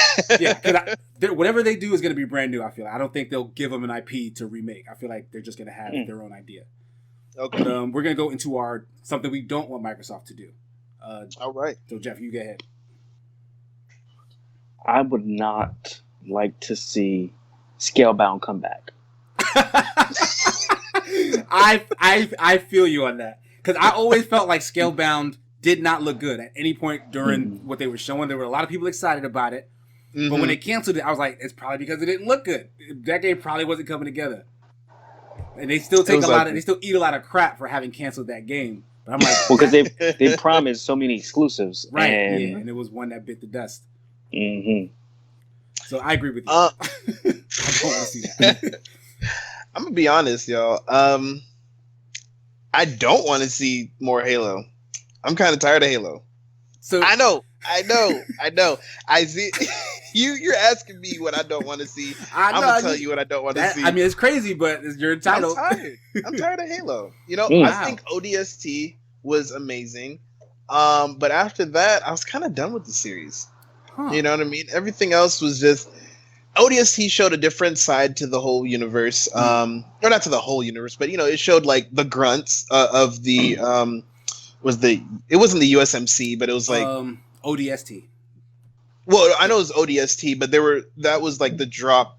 whatever they do is going to be brand new. I feel like. I don't think they'll give them an IP to remake. I feel like they're just going to have their own idea. Okay. But we're going to go into something we don't want Microsoft to do. All right. So Jeff, you go ahead. I would not like to see Scalebound come back. I feel you on that, because I always felt like Scalebound did not look good at any point during what they were showing. There were a lot of people excited about it, but when they canceled it, I was like, it's probably because it didn't look good. That game probably wasn't coming together, and they still they still eat a lot of crap for having canceled that game. But I'm like, well, because they promised so many exclusives, right? And it was one that bit the dust. Mm-hmm. So I agree with you. I don't want to see that. I'm gonna be honest, y'all. I don't want to see more Halo. I'm kind of tired of Halo. So I know. I see. You're asking me what I don't want to see. I'm gonna tell you what I don't want to see. I mean, it's crazy, but you're entitled. I'm tired of Halo. I think ODST was amazing, but after that, I was kind of done with the series. You know what I mean? Everything else was just. ODST showed a different side to the whole universe, or not to the whole universe, but it showed like the grunts of the it wasn't the USMC, but it was like ODST. Well, I know it was ODST, but that was like the drop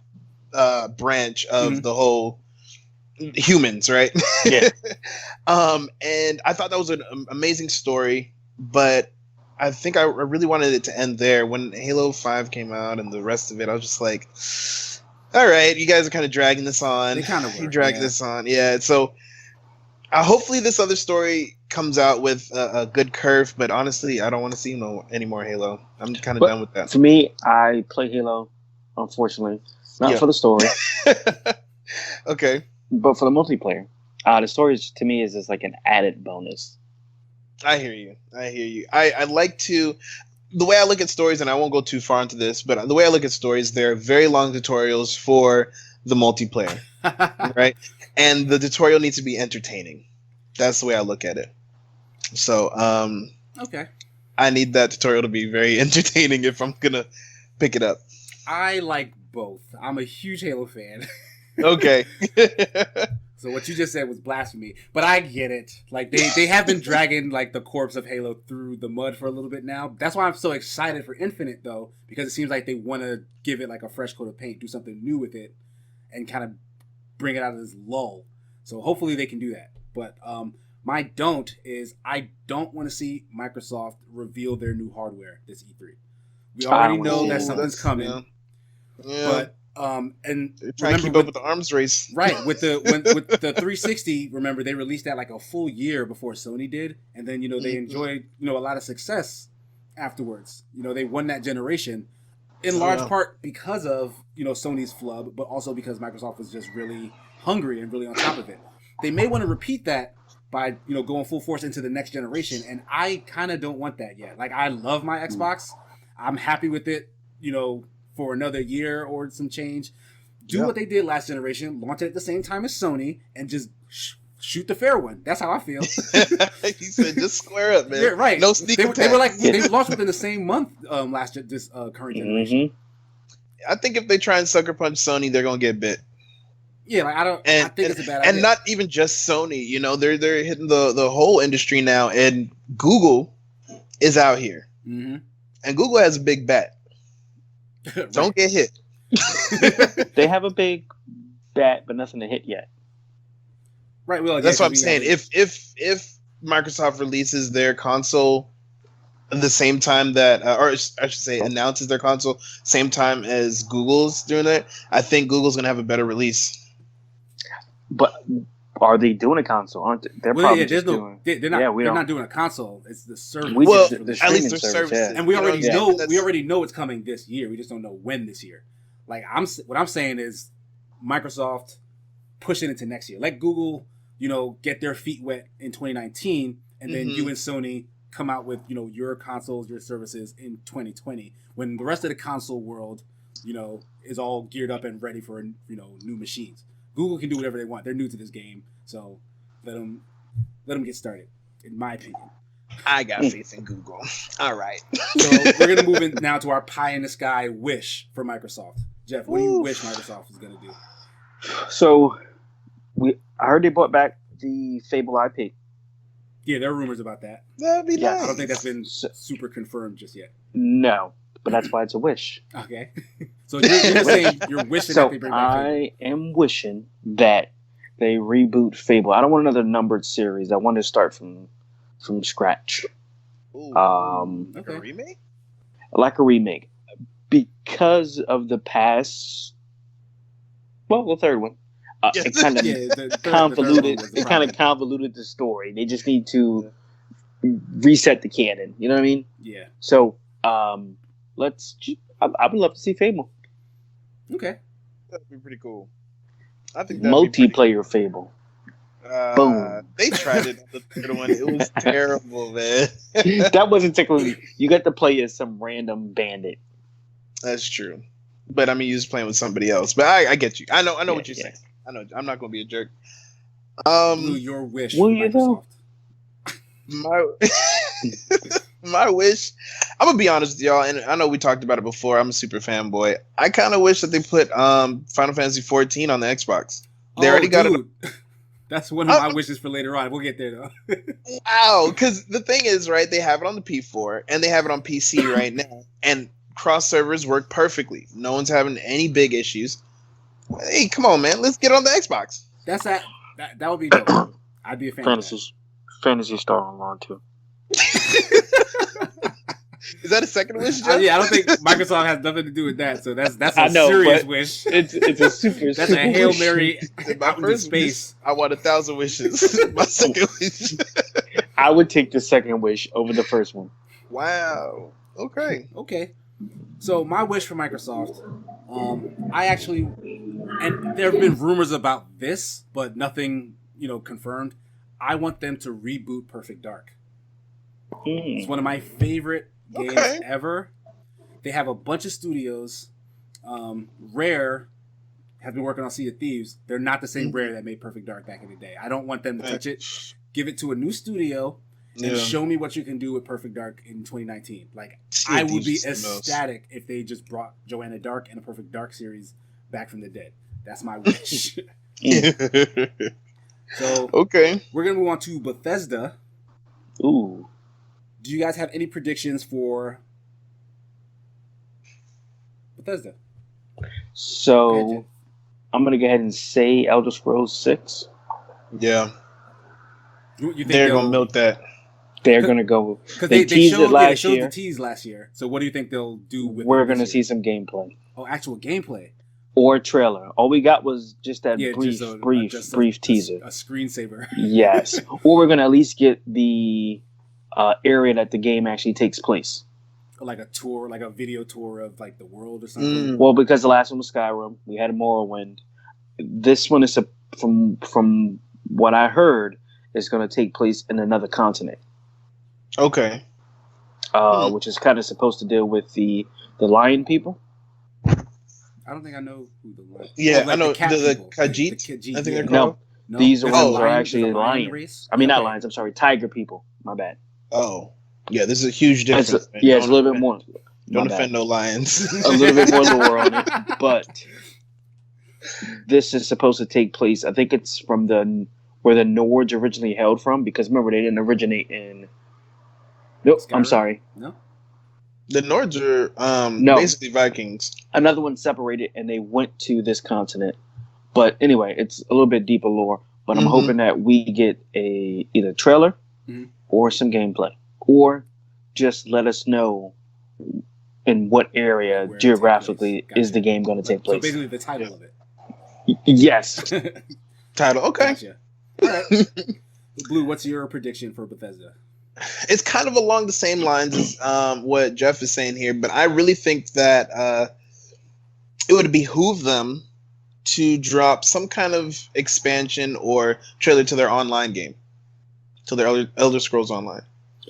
branch of the whole humans, right? Yeah. And I thought that was an amazing story, but I think I really wanted it to end there. When Halo 5 came out and the rest of it, I was just like, all right, you guys are kind of dragging this on. They kind of were. You dragged this on. Yeah. So hopefully this other story comes out with a good curve, but honestly, I don't want to see any more Halo. I'm kind of done with that. For me, I play Halo unfortunately. Not for the story. Okay. But for the multiplayer. The story to me is just like an added bonus. I hear you. I like to. The way I look at stories, and I won't go too far into this, but the way I look at stories, they're very long tutorials for the multiplayer, right? And the tutorial needs to be entertaining. That's the way I look at it. So, okay. I need that tutorial to be very entertaining if I'm gonna pick it up. I like both. I'm a huge Halo fan. Okay. So what you just said was blasphemy, but I get it. Like they have been dragging like the corpse of Halo through the mud for a little bit now. That's why I'm so excited for Infinite though, because it seems like they want to give it like a fresh coat of paint, do something new with it, and kind of bring it out of this lull. So hopefully they can do that. But my don't is I don't want to see Microsoft reveal their new hardware this E3. We already know that something's coming. Yeah. But and they're trying to keep up with the arms race, right? With the with the 360, remember they released that like a full year before Sony did, and then they enjoyed a lot of success afterwards. They won that generation in large part because of Sony's flub, but also because Microsoft was just really hungry and really on top of it. They may want to repeat that by going full force into the next generation, and I kind of don't want that yet. Like I love my Xbox, I'm happy with it. For another year or some change, do what they did last generation, launch it at the same time as Sony, and just shoot the fair one. That's how I feel. He said, "Just square up, man." Yeah, right. No sneak attack. They were like they launched within the same month this current generation. Mm-hmm. I think if they try and sucker punch Sony, they're gonna get bit. Yeah, like I think it's a bad idea. And not even just Sony. They're hitting the whole industry now, and Google is out here, and Google has a big bat. Right. Don't get hit. They have a big bat, but nothing to hit yet. Right. Well, that's what I'm saying. If Microsoft releases their console at the same time that, or I should say, announces their console same time as Google's doing it, I think Google's gonna have a better release. But are they doing a console? Aren't they? They're probably just doing. They're not doing a console. It's the service. Well, the at least their service, and we already know. We already know it's coming this year. We just don't know when this year. Like what I'm saying is, Microsoft push it into next year. Let Google, get their feet wet in 2019, and then you and Sony come out with your consoles, your services in 2020, when the rest of the console world, is all geared up and ready for new machines. Google can do whatever they want. They're new to this game, so let them get started. In my opinion, I got faith in Google. All right, so we're gonna move in now to our pie in the sky wish for Microsoft. Jeff, what do you wish Microsoft was gonna do? So, I heard they brought back the Fable IP. Yeah, there are rumors about that. That'd be nice. I don't think that's been super confirmed just yet. No, but that's why it's a wish. Okay. So you're saying you're wishing that they bring back Fable. I am wishing that they reboot Fable. I don't want another numbered series. I want to start from scratch. Ooh, okay. A remake? Like a remake. Because of the past... Well, the third one. It kind of convoluted. It kind of convoluted the story. They just need to reset the canon. You know what I mean? Yeah. So, I would love to see Fable. Okay. That'd be pretty cool. I think multiplayer Fable. Boom. They tried it on the third one. It was terrible, man. That wasn't technically. You got to play as some random bandit. That's true. But I mean, you was playing with somebody else. But I get you. I know what you're saying. I know. I'm not going to be a jerk. Your wish. Will you know? My wish. I'm gonna be honest with y'all, and I know we talked about it before. I'm a super fanboy. I kind of wish that they put Final Fantasy 14 on the Xbox. They already got it. That's one of my wishes for later on. We'll get there though. Wow, because the thing is, right? They have it on the P4 and they have it on PC right now, and cross servers work perfectly. No one's having any big issues. Hey, come on, man! Let's get on the Xbox. That would be dope. I'd be a fan. Fantasy Star Online too. Is that a second wish, Jeff? Yeah, I don't think Microsoft has nothing to do with that. So that's a serious wish. It's a super. That's a Hail Mary out into space. I want 1,000 wishes. My second wish. I would take the second wish over the first one. Wow. Okay. So my wish for Microsoft, I actually, and there have been rumors about this, but nothing, confirmed. I want them to reboot Perfect Dark. It's one of my favorite games ever. They have a bunch of studios. Rare have been working on Sea of Thieves. They're not the same Rare that made Perfect Dark back in the day. I don't want them to touch it. Give it to a new studio and show me what you can do with Perfect Dark in 2019. Like, I would be ecstatic if they just brought Joanna Dark and a Perfect Dark series back from the dead. That's my wish. So, we're going to move on to Bethesda. Ooh. Do you guys have any predictions for Bethesda? So, I'm going to go ahead and say Elder Scrolls 6. Yeah. You think they're going to milk that. They're going to go. Because they teased it last year. They showed the tease last year. So what do you think they'll do with it? We're going to see some gameplay. Oh, actual gameplay. Or trailer. All we got was just that brief teaser. A screensaver. Yes. Or we're going to at least get the area that the game actually takes place. Like a tour, like a video tour of like the world or something. Well, because the last one was Skyrim. We had a Morrowind. This one is, from what I heard, is going to take place in another continent. Okay. Which is kind of supposed to deal with the lion people. I don't think I know who the lion. Yeah, I know the Khajiit. I think they're called. No, these are actually lions. I mean, not lions. I'm sorry, tiger people. My bad. Oh, yeah. This is a huge difference. It's a little bit more. Don't offend no lions. A little bit more lore on it, but this is supposed to take place. I think it's from where the Nords originally hailed from, because remember they didn't originate in. Nope, Skyrim? I'm sorry. No. The Nords are basically Vikings. Another one separated, and they went to this continent. But anyway, it's a little bit deeper lore. But I'm hoping that we get either trailer or some gameplay, or just let us know in what area geographically is the game going to take place. So basically, the title of it. Yes. Title. Okay. Gotcha. All right. Blue, what's your prediction for Bethesda? It's kind of along the same lines as what Jeff is saying here, but I really think that it would behoove them to drop some kind of expansion or trailer to their online game, to their Elder Scrolls Online.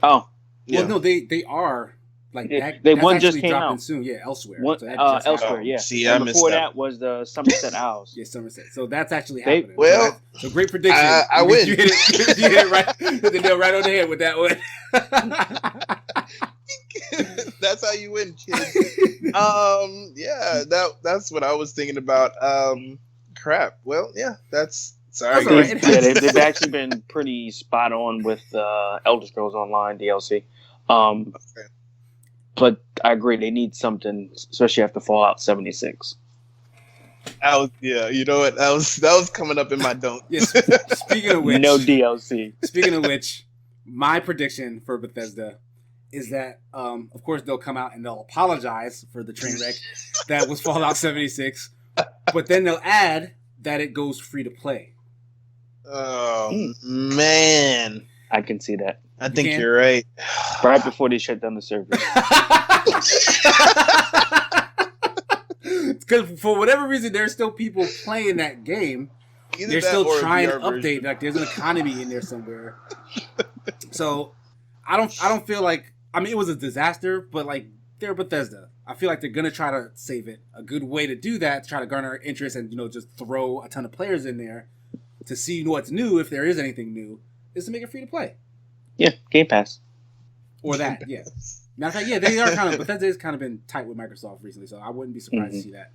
Oh, yeah. Well, no, they are like they one just came out soon. Yeah, elsewhere. So elsewhere, yeah. See, and before that was the Somerset Owls. Yeah, Somerset. So that's actually happening. Well, so great prediction. I win. You hit it right. Hit the nail right on the head with that one. That's how you win, kids. Yeah, that's what I was thinking about. Crap. Well, yeah, that's sorry. They've actually been pretty spot on with Elder Scrolls Online DLC. Okay. But I agree, they need something, especially after Fallout 76. You know what? That was coming up in my don't. Yes. Speaking of which, no DLC. Speaking of which, my prediction for Bethesda is that, of course, they'll come out and they'll apologize for the train wreck that was Fallout 76, but then they'll add that it goes free to play. Oh man, I can see that. I think you're right. Right before they shut down the server. Because for whatever reason, there's still people playing that game. They're still trying to update. Like there's an economy in there somewhere. So I don't feel like, I mean, it was a disaster, but like they're Bethesda. I feel like they're gonna try to save it. A good way to do that, to try to garner interest and just throw a ton of players in there to see what's new, if there is anything new, is to make it free to play. Yeah, Game Pass. Or that, yeah. Matter of fact, yeah, they are Bethesda has kind of been tight with Microsoft recently, so I wouldn't be surprised to see that.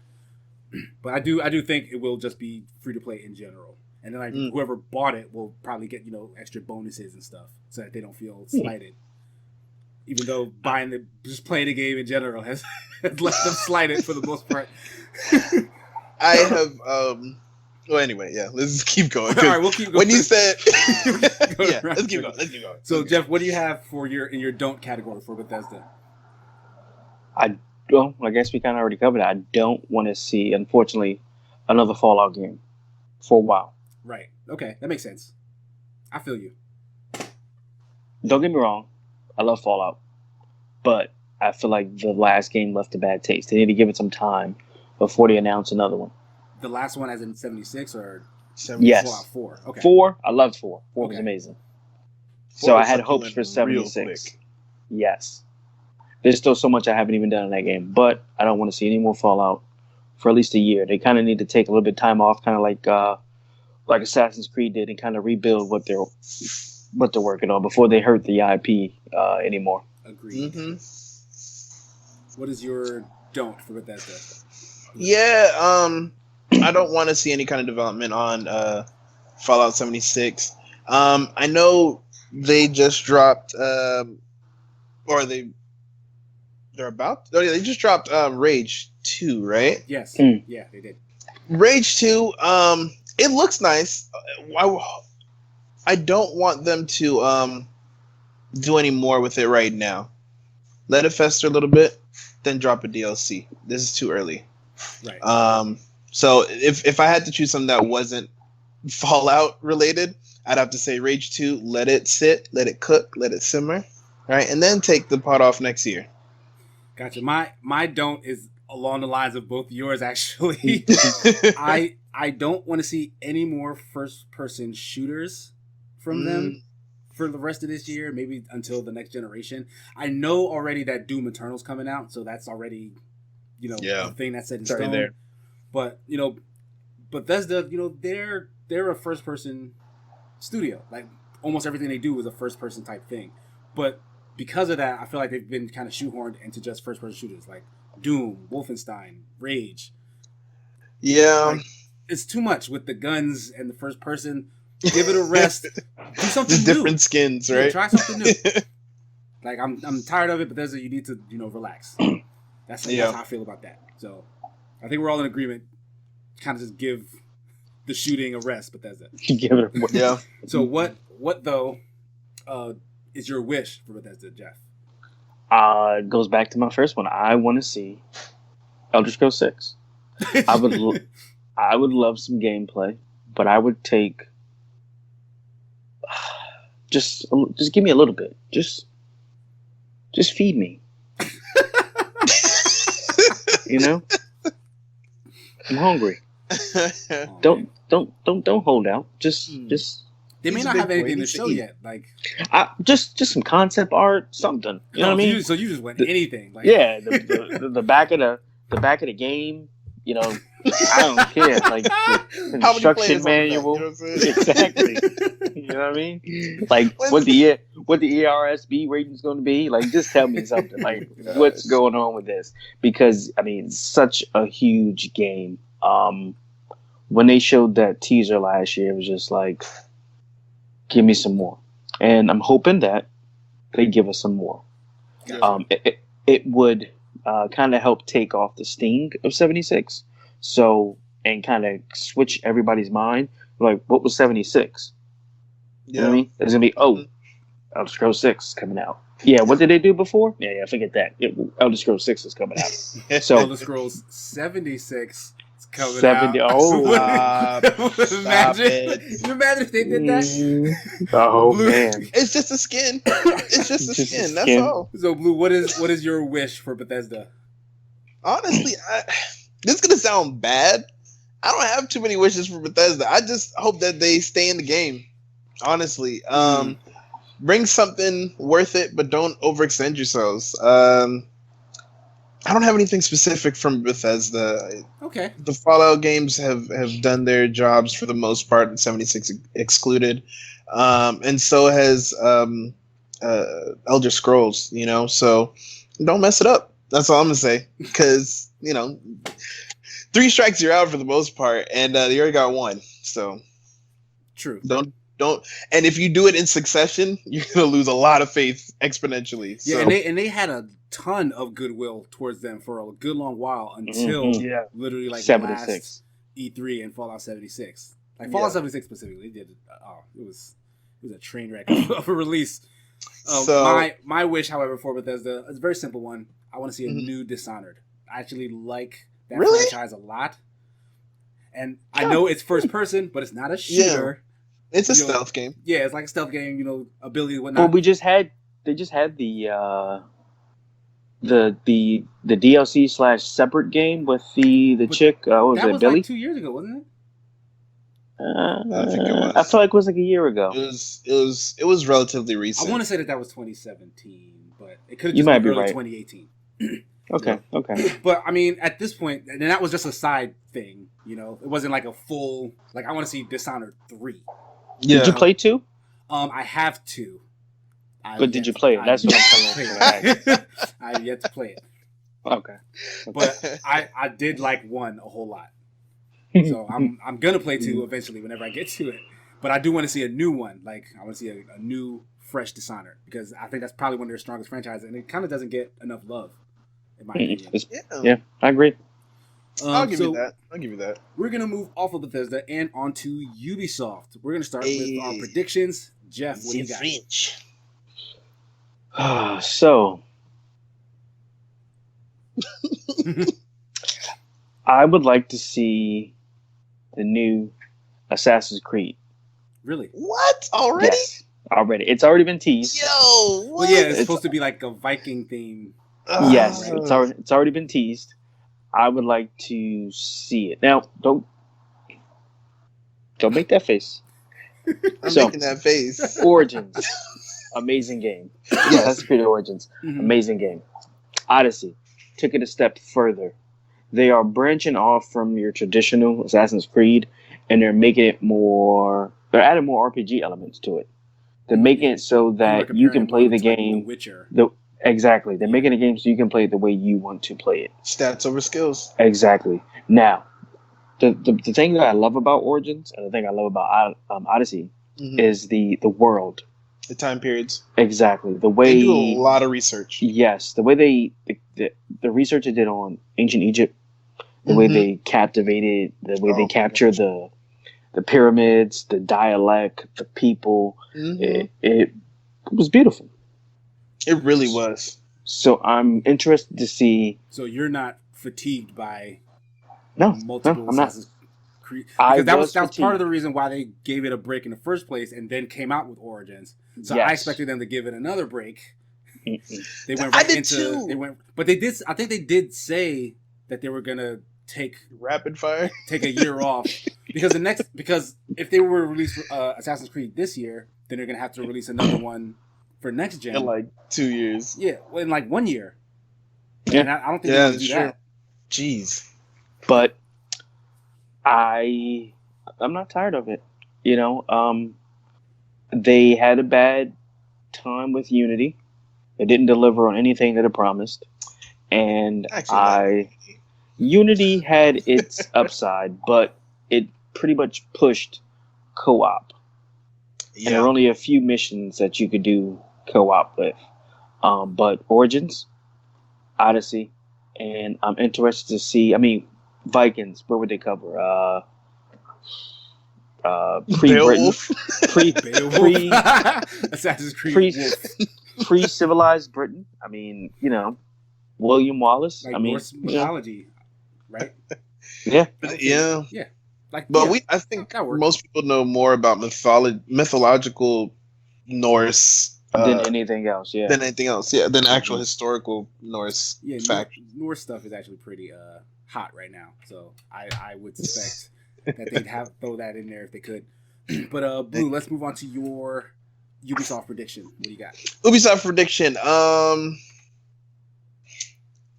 But I do think it will just be free to play in general, and then whoever bought it will probably get extra bonuses and stuff, so that they don't feel slighted. Even though just playing the game in general has left them slighted for the most part. I have. Well, anyway, yeah. Let's just keep going. All right, we'll keep going. When you said, yeah, let's keep going. So, Jeff, what do you have for in your don't category for Bethesda? I guess we kind of already covered it. I don't want to see, unfortunately, another Fallout game for a while. Right. Okay, that makes sense. I feel you. Don't get me wrong. I love Fallout, but I feel like the last game left a bad taste. They need to give it some time before they announce another one. The last one, as in 76 or 76. Yes. Fallout 4? Okay. 4, I loved 4. 4 was amazing. So I had hopes for 76. Yes. There's still so much I haven't even done in that game, but I don't want to see any more Fallout for at least a year. They kind of need to take a little bit of time off, kind of like Assassin's Creed did, and kind of rebuild what they're working on before they hurt the IP anymore. Agreed. Mm-hmm. What is your don't for Bethesda? Yeah, I don't want to see any kind of development on Fallout 76. I know they just dropped, they just dropped Rage 2, right? Yes. Yeah, they did. Rage 2, it looks nice. I don't want them to do any more with it right now. Let it fester a little bit, then drop a DLC. This is too early. Right. So if I had to choose something that wasn't Fallout related, I'd have to say Rage 2, let it sit, let it cook, let it simmer, right? And then take the pot off next year. Gotcha. My don't is along the lines of both yours, actually. I don't want to see any more first-person shooters from them for the rest of this year, maybe until the next generation. I know already that Doom Eternal's coming out, so that's already, a thing that's set in stone. There. But, Bethesda, they're a first-person studio. Like, almost everything they do is a first-person type thing. But because of that, I feel like they've been kind of shoehorned into just first-person shooters, like Doom, Wolfenstein, Rage. Yeah. Like, it's too much with the guns and the first person. Give it a rest. Do something new. Different skins, right? Yeah, try something new. Like, I'm tired of it, but you need to, relax. That's how I feel about that. So, I think we're all in agreement. Kind of just give the shooting a rest, Bethesda. Give it a yeah. So, what though, is your wish for Bethesda, Jeff? It goes back to my first one. I want to see Elder Scrolls 6. I would love some gameplay, but I would take just give me a little bit. Just feed me. I'm hungry. Don't hold out. Just they may not have anything to show yet. Like, just some concept art, something. You know what I mean? So you just want anything? Like, yeah, the back of the game. I don't care. Like the instruction manual. You know what I'm saying? Exactly. You know what I mean? Like what the ERSB rating is going to be. Like, just tell me something. Like, what's going on with this? Because it's such a huge game. When they showed that teaser last year, it was just like, give me some more. And I'm hoping that they give us some more. Gotcha. It would kind of help take off the sting of 76. So, and kind of switch everybody's mind. Like, what was 76? You know what I mean? There's going to be, Elder Scrolls 6 is coming out. Yeah, what did they do before? Yeah, forget that. Elder Scrolls 6 is coming out. So Elder Scrolls 76 is coming out. Imagine if they did that. Oh, Blue, man. It's just a skin. It's just a skin. That's all. So, Blue, what is your wish for Bethesda? Honestly, this is going to sound bad. I don't have too many wishes for Bethesda. I just hope that they stay in the game. Honestly. Bring something worth it, but don't overextend yourselves. I don't have anything specific from Bethesda. Okay. The Fallout games have done their jobs for the most part, 76 excluded. And so has Elder Scrolls, so don't mess it up. That's all I'm going to say. Because, 3 strikes you're out for the most part, and you already got 1. So true. Don't. And if you do it in succession, you're going to lose a lot of faith exponentially. Yeah, so. and they had a ton of goodwill towards them for a good long while until literally like 76. Last E3 and Fallout 76. Like Fallout 76 specifically, they did. It was a train wreck of a release. My wish, however, for Bethesda is a very simple one. I want to see a new Dishonored. I actually like that franchise a lot, and I know it's first person, but it's not a shooter. Yeah. It's a stealth game. Yeah, it's like a stealth game, ability and whatnot. Well, they just had the the DLC / separate game with the chick. What was that it, was Billy? like 2 years ago, wasn't it? I think it was. I feel like it was like a year ago. It was relatively recent. I want to say that was 2017, but it could have You just might been be early right. 2018. Okay. But I mean, at this point, and that was just a side thing. You know, it wasn't like a full. Like I want to see Dishonored 3. Yeah. Did you play 2? I have 2. But did you play it? That's what I'm saying. I have yet to play it. Okay. But I did like 1 a whole lot. So I'm gonna play 2 eventually whenever I get to it. But I do want to see a new one. Like I want to see a new, fresh Dishonored because I think that's probably one of their strongest franchises, and it kind of doesn't get enough love, in my opinion. Yeah, I agree. I'll give you that. We're gonna move off of Bethesda and onto Ubisoft. We're gonna start with our predictions. Jeff, what do you got? So, I would like to see the new Assassin's Creed. Really? What? Already? Yes, already. It's already been teased. Yo, what? Well, yeah, it's supposed to be like a Viking theme. Yes, right? It's already been teased. I would like to see it. Now, don't make that face. I'm making that face. Origins. Amazing game. Yes. Assassin's Creed Origins. Amazing game. Odyssey took it a step further. They are branching off from your traditional Assassin's Creed, and they're making it more. They're adding more RPG elements to it. They're making it so that you can play the game. The Witcher. Exactly. They're making a game so you can play it the way you want to play it. Stats over skills. Exactly. Now, the thing that I love about Origins and the thing I love about Odyssey is the world. The time periods. Exactly. The way they do a lot of research. Yes. The way the research they did on ancient Egypt, the way they captivated, the way they capture the pyramids, the dialect, the people, it was beautiful. It really was. So I'm interested to see. So you're not fatigued by I'm multiple Assassin's Creed? Because that was part of the reason why they gave it a break in the first place and then came out with Origins. So I expected them to give it another break. They went right into. They went, but they did. I think they did say that they were gonna take rapid fire, take a year off because if they were to release Assassin's Creed this year, then they're gonna have to release another one for next gen in like 2 years. Yeah, in like 1 year. Yeah, and I don't think they're gonna do that. Jeez, but I'm not tired of it. You know, they had a bad time with Unity. They didn't deliver on anything that it promised, and Unity had its upside, but it pretty much pushed co-op. Yeah. And there were only a few missions that you could do co-op with. But Origins, Odyssey, and I'm interested to see. I mean, Vikings. Where would they cover? Pre-Britain, Assassin's Creed, pre-civilized Britain. I mean, you know, William Wallace. Like I mean, Norse mythology, right? Yeah. Like, I think most people know more about mythological Norse than anything else. Yeah. Than anything else. Yeah. Than actual historical Norse facts. Norse stuff is actually pretty hot right now. So I would suspect that they'd throw that in there if they could. But Blue, let's move on to your Ubisoft prediction. What do you got? Ubisoft prediction.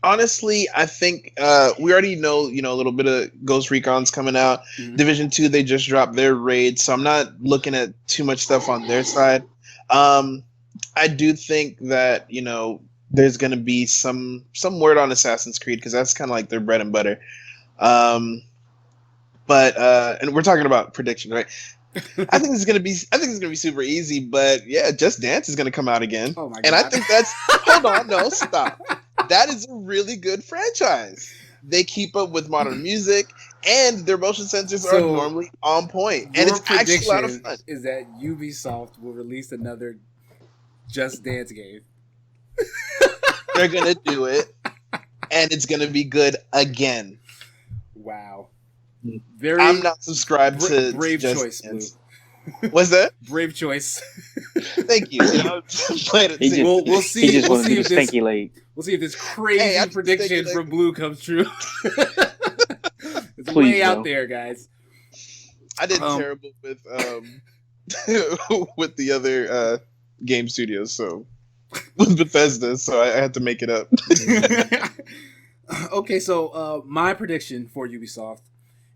Honestly, I think we already know, a little bit of Ghost Recon's coming out. Division 2, they just dropped their raid, so I'm not looking at too much stuff on their side. I do think that, there's going to be some word on Assassin's Creed because that's kind of like their bread and butter. And we're talking about prediction, right? I think it's gonna be super easy, but yeah, Just Dance is gonna come out again. Oh my God. And I think that's hold on, no, stop. That is a really good franchise. They keep up with modern music, and their motion sensors are normally on point. And it's actually a lot of fun. Is that Ubisoft will release another Just Dance game? They're gonna do it, and it's gonna be good again. Wow. I'm not subscribed to brave Just choice, Dance. Blue. What's that? Brave choice. Thank you. We'll see. We'll see if this stinky leg. We'll see if this crazy prediction from Blue comes true. It's Please, way out there, guys. I did terrible with with the other game studios, so with Bethesda, so I had to make it up. Okay, so my prediction for Ubisoft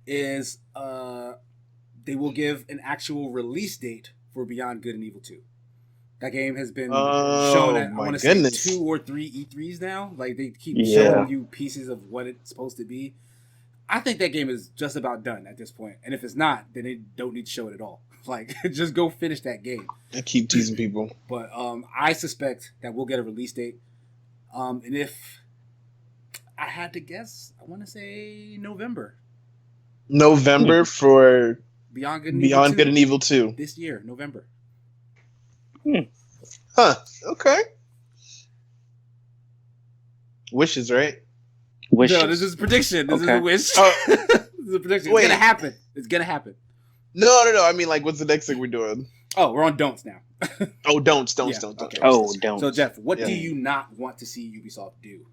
is they will give an actual release date for Beyond Good and Evil 2. That game has been shown at, I want to say, 2 or 3 E3s now. Like, they keep showing you pieces of what it's supposed to be. I think that game is just about done at this point. And if it's not, then they don't need to show it at all. Like, just go finish that game. I keep teasing people. But I suspect that we'll get a release date. And if I had to guess, I want to say November. November for Beyond Good and Evil 2. This year, November. Huh. Okay. Wishes, right? Wishes. No, this is a prediction. This is a wish. This is a prediction. Wait. It's gonna happen. It's gonna happen. No. I mean, like, what's the next thing we're doing? Oh, we're on don'ts now. Don'ts. Okay. Don'ts. So, Jeff, what do you not want to see Ubisoft do?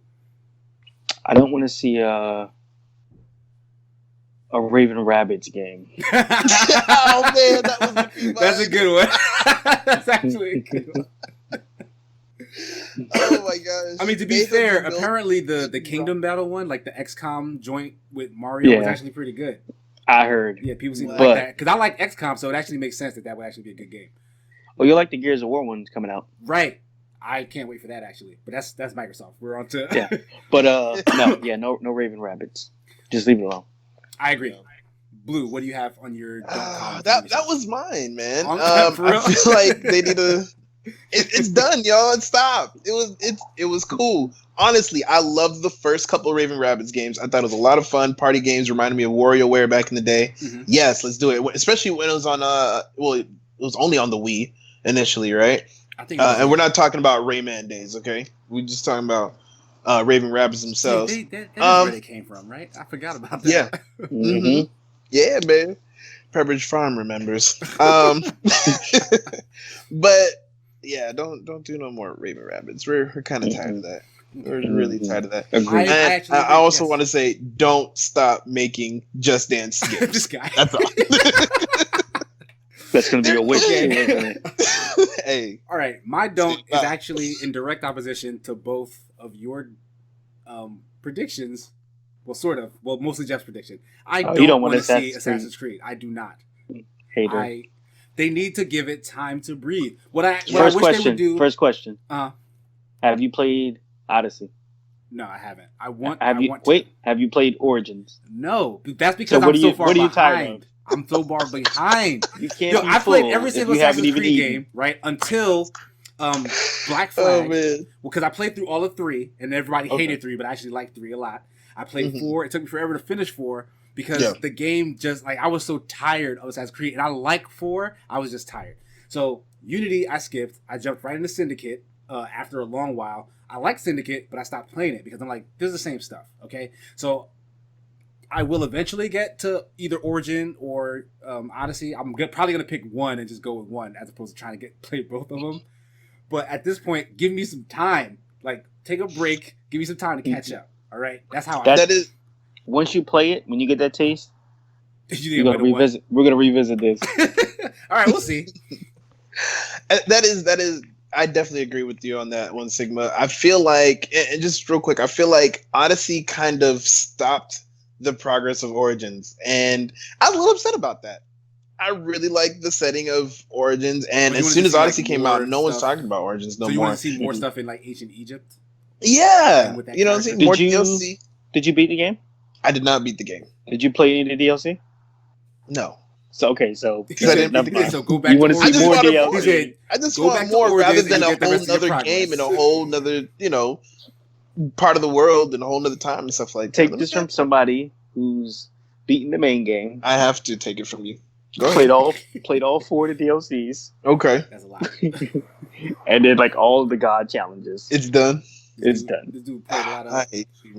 I don't want to see a Raven Rabbids game. Oh man, that was That's a good one. That's actually a good one. Oh my gosh. I mean, to be fair, apparently the Kingdom Battle one, like the XCOM joint with Mario, was actually pretty good. I heard. Yeah, people seem to like that. Because I like XCOM, so it actually makes sense that would actually be a good game. Well, you like the Gears of War ones coming out. Right. I can't wait for that, actually. But that's Microsoft. We're on to... Yeah. But, no Raven Rabbits. Just leave it alone. I agree. Blue, what do you have on your... that was mine, man. I feel like they need to... It's done, y'all. Stop. It was cool. Honestly, I loved the first couple of Raven Rabbids games. I thought it was a lot of fun. Party games reminded me of WarioWare back in the day. Mm-hmm. Yes, let's do it. Especially when it was on it was only on the Wii initially, right? I think and we're not talking about Rayman days, okay? We're just talking about Raven Rabbids themselves. That is where they came from, right? I forgot about that. Yeah. Mm-hmm. Yeah, man. Pepperidge Farm remembers. But yeah, don't do no more Raven Rabbids. We're kind of tired of that. We're really tired of that. I also want to say, don't stop making Just Dance skits. This guy. That's all. That's going to be a wish. Hey. All right. My don't is actually in direct opposition to both of your predictions. Well, sort of. Well, mostly Jeff's prediction. I don't want to see Assassin's Creed. I do not. Hater. They need to give it time to breathe. What I wish they would do. First question. Have you played Odyssey? No, I haven't. Have you played Origins? No, that's because I'm so far behind. What are you tired of? I'm so far behind. You can't. I played every single Assassin's Creed game, right, until Black Flag. Well, because I played through all of 3, and everybody hated 3, but I actually liked 3 a lot. I played 4. It took me forever to finish 4 because the game just I was so tired of Assassin's Creed, and I like 4. I was just tired. So Unity, I skipped. I jumped right into Syndicate after a long while. I like Syndicate, but I stopped playing it because I'm like, this is the same stuff. Okay, so I will eventually get to either Origin or Odyssey. I'm probably gonna pick one and just go with one as opposed to trying to play both of them. But at this point, give me some time. Like, take a break. Give me some time to catch up. All right, that's how that is. Once you play it, when you get that taste, we're gonna revisit. We're gonna revisit this. All right, we'll see. That is. I definitely agree with you on that one, Sigma. I feel like, and just real quick, I feel like Odyssey kind of stopped the progress of Origins, and I was a little upset about that. I really like the setting of Origins, and as soon as Odyssey came out, no one's talking about Origins no more. So you want to see more stuff in like ancient Egypt? Yeah, you know what I'm saying? More DLC. Did you beat the game? I did not beat the game. Did you play any of the DLC? No. So so go back. You want to see more DLC? I just want more rather than a whole nother game and a whole nother, part of the world and a whole nother time and stuff like that. Take this from somebody who's beaten the main game. I have to take it from you. Played all 4 of the DLCs. Okay. That's a lot. And then all the God challenges. It's done. It's done. This dude played a lot of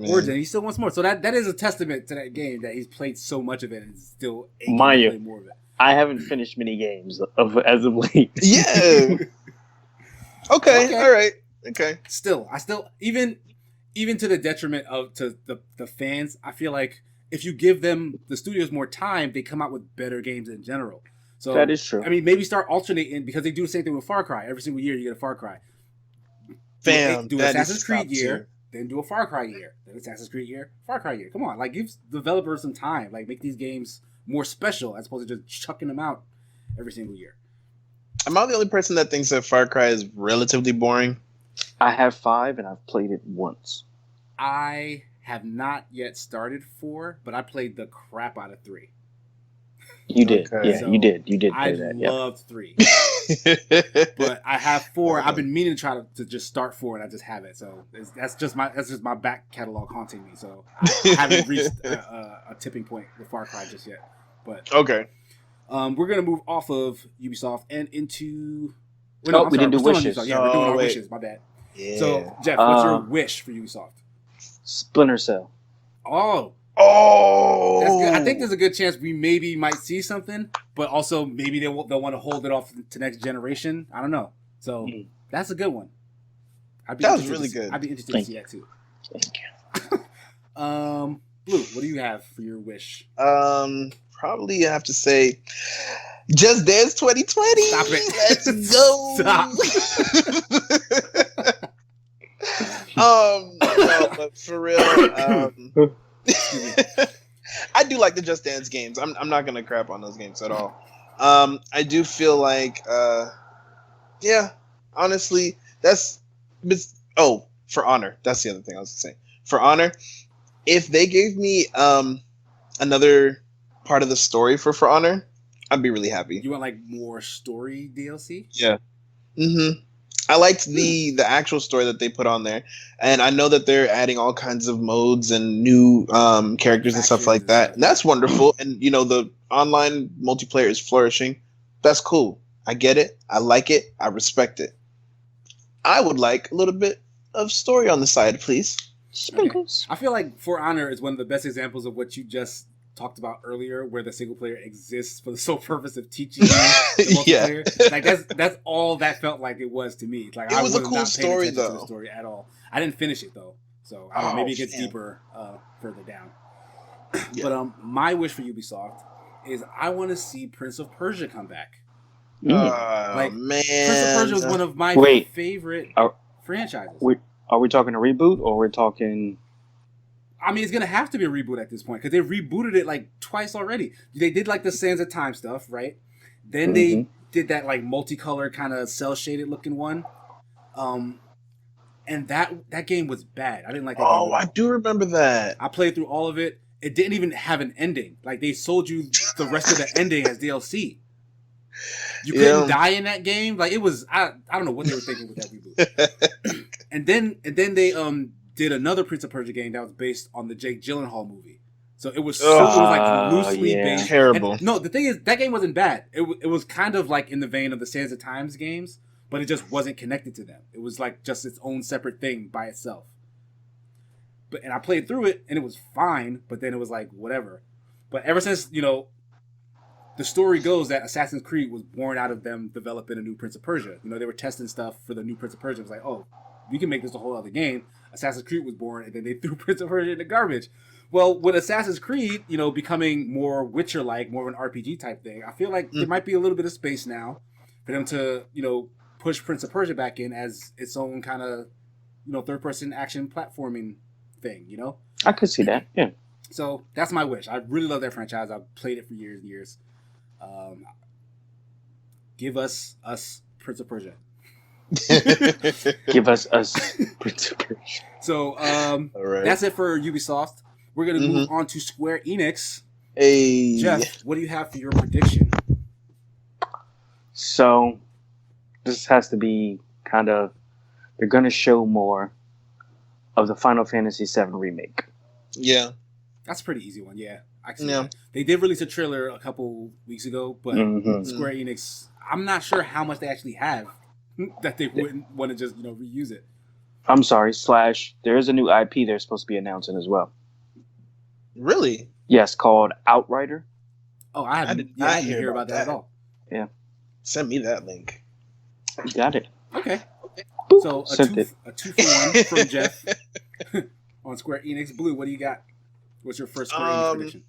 Origin. He still wants more. So that is a testament to that game that he's played so much of it and still able to play more of it. I haven't finished many games as of late. Yeah. Okay. All right. Okay. Still, even to the detriment of to the fans, I feel like if you give them the studios more time, they come out with better games in general. So that is true. I mean, maybe start alternating because they do the same thing with Far Cry. Every single year, you get a Far Cry. Do Assassin's Creed year, then do a Far Cry year, then Assassin's Creed year, Far Cry year. Come on, like give developers some time. Like make these games more special as opposed to just chucking them out every single year. Am I the only person that thinks that Far Cry is relatively boring? I have 5 and I've played it once. I have not yet started 4, but I played the crap out of 3. You did, okay. yeah, so you did play that. I loved 3, but I have 4. I've been meaning to try to just start 4, and I just haven't. So that's just my back catalog haunting me. So I haven't reached a tipping point with Far Cry just yet. But okay, we're gonna move off of Ubisoft and into. We didn't do wishes. Yeah, we're doing our wishes. My bad. Yeah. So Jeff, what's your wish for Ubisoft? Splinter Cell. Oh, that's good. I think there's a good chance we might see something, but also maybe they'll want to hold it off to next generation. I don't know. So that's a good one. That was really good. I'd be interested to see that too. Thank you. Blue, what do you have for your wish? Probably I have to say, Just Dance 2020. Stop it. Let's go. No, but for real, I do like the Just Dance games. I'm not gonna crap on those games at all. I do feel like, yeah, honestly, For Honor. That's the other thing I was saying. For Honor, if they gave me another part of the story for Honor, I'd be really happy. You want like more story DLC? Yeah. Mm-hmm. I liked the actual story that they put on there, and I know that they're adding all kinds of modes and new characters and stuff like that. And that's wonderful. And the online multiplayer is flourishing. That's cool. I get it. I like it. I respect it. I would like a little bit of story on the side, please. Sprinkles. Okay. I feel like For Honor is one of the best examples of what you just talked about earlier, where the single player exists for the sole purpose of teaching you the multiplayer. Yeah. Like that's all that felt like it was to me. Like it was a cool story though. To the story at all. I didn't finish it though, so I don't know, maybe it gets deeper further down. Yeah. But my wish for Ubisoft is I want to see Prince of Persia come back. Man, Prince of Persia was one of my favorite franchises. Are we talking a reboot or we're talking? I mean, it's going to have to be a reboot at this point because they rebooted it like twice already. They did like the Sands of Time stuff, right? Then they did that like multicolored kind of cel-shaded looking one. And that game was bad. I didn't like that game. Oh, I do remember that. I played through all of it. It didn't even have an ending. Like they sold you the rest of the ending as DLC. You couldn't die in that game. Like it was, I don't know what they were thinking with that reboot. and then they did another Prince of Persia game that was based on the Jake Gyllenhaal movie. So it was like loosely based. Terrible. And, no, the thing is that game wasn't bad. It was kind of like in the vein of the Sands of Times games, but it just wasn't connected to them. It was like just its own separate thing by itself. And I played through it and it was fine, but then it was like whatever. But ever since, the story goes that Assassin's Creed was born out of them developing a new Prince of Persia. They were testing stuff for the new Prince of Persia. It was like, oh, we can make this a whole other game. Assassin's Creed was born, and then they threw Prince of Persia in the garbage. Well, with Assassin's Creed, becoming more Witcher-like, more of an RPG type thing, I feel like there might be a little bit of space now for them to, push Prince of Persia back in as its own kind of, third-person action platforming thing, I could see that, yeah. So that's my wish. I really love that franchise. I've played it for years and years. Give us Prince of Persia. Give us Prince of Persia. So that's it for Ubisoft. We're going to move on to Square Enix. Hey. Jeff, what do you have for your prediction? So this has to be kind of, they're going to show more of the Final Fantasy VII Remake. Yeah. That's a pretty easy one, yeah. I can see that. They did release a trailer a couple weeks ago, but Square Enix, I'm not sure how much they actually have that they wouldn't want to just, reuse it. I'm sorry, / there is a new IP they're supposed to be announcing as well. Really? Yes, called Outrider. Oh, I didn't hear about that at all. Yeah. Send me that link. You got it. Okay. Boop. So a Sent two for one from Jeff on Square Enix. Blue, what do you got? What's your first Square Enix prediction?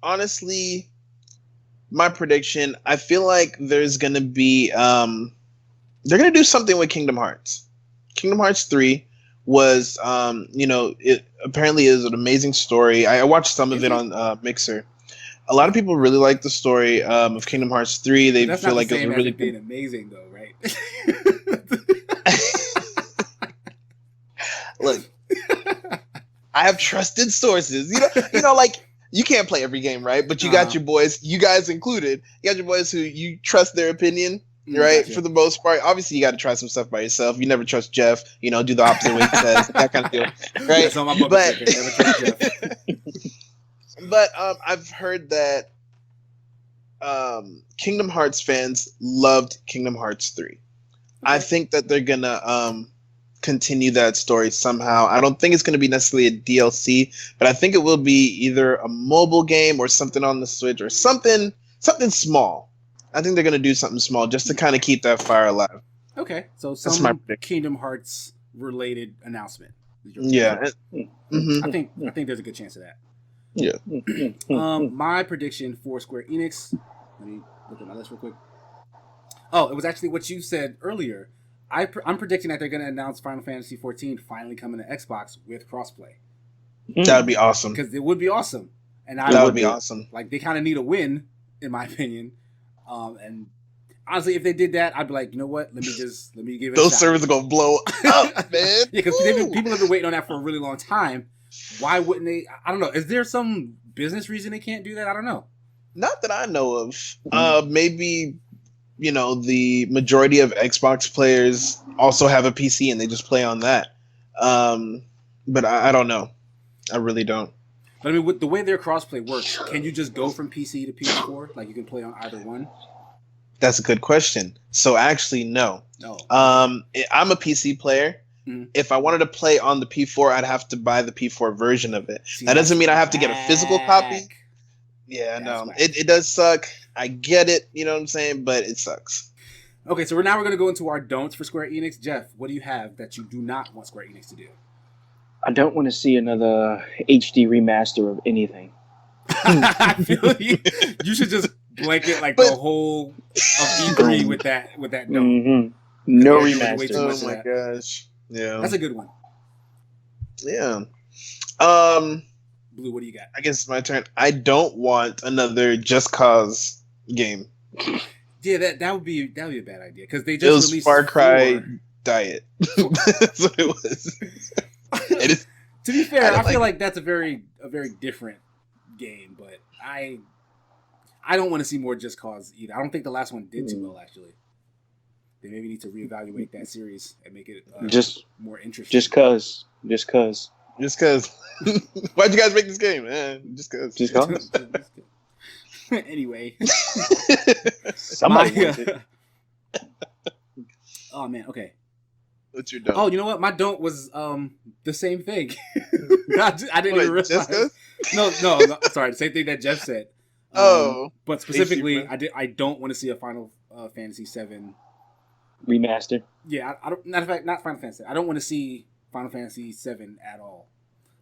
Honestly, my prediction, I feel like there's gonna be they're gonna do something with Kingdom Hearts. Kingdom Hearts 3 was it apparently is an amazing story. I watched some of it on Mixer. A lot of people really like the story of Kingdom Hearts 3. They feel like it was really being amazing though, right? Look, I have trusted sources. You know, like you can't play every game, right? But you got your boys, you guys included. You got your boys who you trust their opinion, right? Gotcha. For the most part. Obviously, you got to try some stuff by yourself. You never trust Jeff. You know, do the opposite way he says, that kind of deal, right? That's on my book. Never trust Jeff. But I've heard that Kingdom Hearts fans loved Kingdom Hearts 3. Okay. I think that they're gonna continue that story somehow. I don't think it's gonna be necessarily a DLC, but I think it will be either a mobile game or something on the Switch or something small. I think they're gonna do something small just to kind of keep that fire alive. Okay, so some Kingdom Hearts related announcement. Yeah, I think there's a good chance of that. Yeah. My prediction for Square Enix. Let me look at my list real quick. Oh, it was actually what you said earlier. I'm predicting that they're going to announce Final Fantasy XIV finally coming to Xbox with crossplay. That would be awesome. Because it would be awesome, and that would be awesome. Like they kind of need a win, in my opinion. And honestly, if they did that, I'd be like, you know what? Let me give it. Those servers are gonna blow up, man. Yeah, because people have been waiting on that for a really long time. Why wouldn't they? I don't know. Is there some business reason they can't do that? I don't know. Not that I know of. Maybe, the majority of Xbox players also have a PC and they just play on that. But I don't know. I really don't. But I mean, with the way their crossplay works, can you just go from PC to PS4? Like you can play on either one? That's a good question. So actually, no. No. I'm a PC player. If I wanted to play on the P4, I'd have to buy the P4 version of it. That doesn't mean I have to get a physical copy. Yeah, no. It does suck. I get it, you know what I'm saying? But it sucks. Okay, so now we're going to go into our don'ts for Square Enix. Jeff, what do you have that you do not want Square Enix to do? I don't want to see another HD remaster of anything. I feel you should just blanket the whole of E3 with that note. Mm-hmm. No remaster. Oh my gosh. Yeah. That's a good one. Yeah. Blue, what do you got? I guess it's my turn. I don't want another Just Cause game. Yeah, that would be a bad idea because they just released Far Cry Diet. That's what it was. To be fair, I feel like that's a very different game, but I don't want to see more Just Cause either. I don't think the last one did too well actually. They maybe need to reevaluate that series and make it more interesting. Just cause. Why'd you guys make this game, man? Just cause. Anyway. Somebody Oh man, okay. What's your don't? Oh, you know what? My don't was the same thing. I didn't even realize. No, sorry, the same thing that Jeff said. But specifically, I don't want to see a Final Fantasy VII remaster. Yeah, I don't. Matter of fact, not Final Fantasy. I don't want to see Final Fantasy VII at all.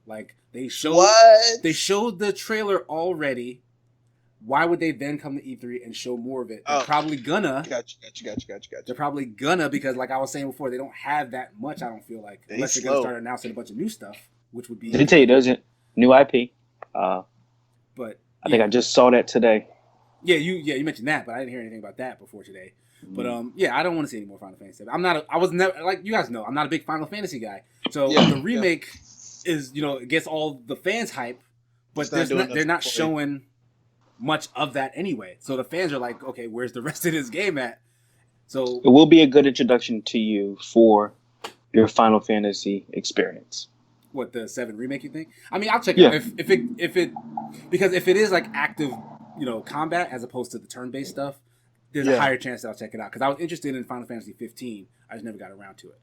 Like they showed the trailer already. Why would they then come to E3 and show more of it? They're probably gonna. Gotcha. They're probably gonna because, like I was saying before, they don't have that much. I don't feel like unless they're gonna start announcing a bunch of new stuff, which would be. Did he tell you doesn't new IP? But I think I just saw that today. Yeah, you mentioned that, but I didn't hear anything about that before today. But I don't want to see any more Final Fantasy. I was never, like you guys know, I'm not a big Final Fantasy guy. So the remake is, it gets all the fans hype, but they're not showing much of that anyway. So the fans are like, okay, where's the rest of this game at? So it will be a good introduction to you for your Final Fantasy experience. What, the 7 remake, you think? I mean, I'll check it out if it because if it is like active, combat as opposed to the turn-based stuff, there's a higher chance that I'll check it out because I was interested in Final Fantasy 15. I just never got around to it.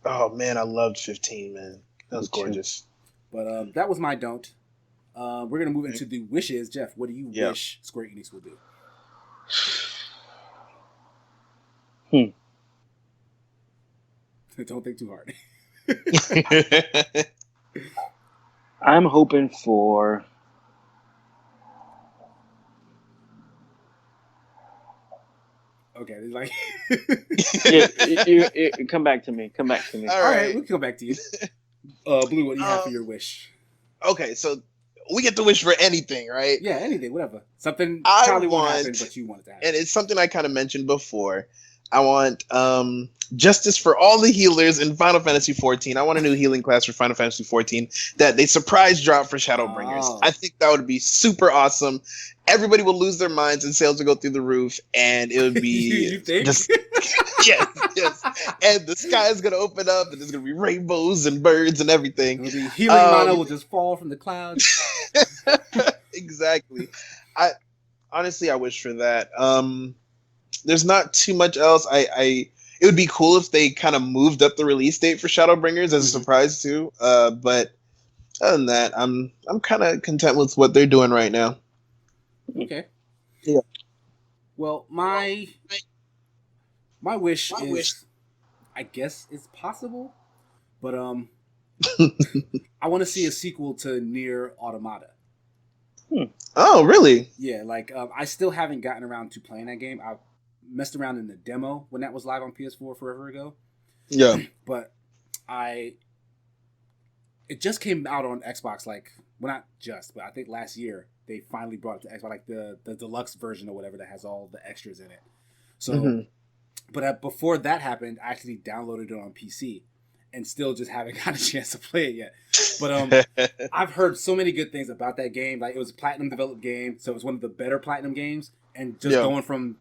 Oh man, I loved 15, man. That was gorgeous. But that was my don't. We're gonna move into the wishes. Jeff, what do you wish Square Enix will do? Don't think too hard. I'm hoping for. Okay, it's like come back to me. Come back to me. All right, we'll come back to you. Blue, what do you have for your wish? Okay, so we get to wish for anything, right? Yeah, anything, whatever. Something probably won't happen, but you want it to happen. And it's something I kind of mentioned before. I want justice for all the healers in Final Fantasy XIV. I want a new healing class for Final Fantasy XIV that they surprise drop for Shadowbringers. Oh. I think that would be super awesome. Everybody will lose their minds and sales will go through the roof, and it would be you think? just yes. And the sky is gonna open up, and there's gonna be rainbows and birds and everything. The healing mana will just fall from the clouds. Exactly. I wish for that. There's not too much else. It would be cool if they kind of moved up the release date for Shadowbringers as a surprise too. But other than that, I'm kind of content with what they're doing right now. Okay. Yeah. Well, my wish is, I guess it's possible, but I want to see a sequel to Nier Automata. Oh, really? Yeah, like I still haven't gotten around to playing that game. I messed around in the demo when that was live on PS4 forever ago. Yeah. But it just came out on Xbox, like, well, not just, but I think last year they finally brought it to Xbox, like the deluxe version or whatever that has all the extras in it. So, but before that happened, I actually downloaded it on PC and still just haven't got a chance to play it yet. But I've heard so many good things about that game. Like, it was a Platinum developed game, so it was one of the better Platinum games. And just going from,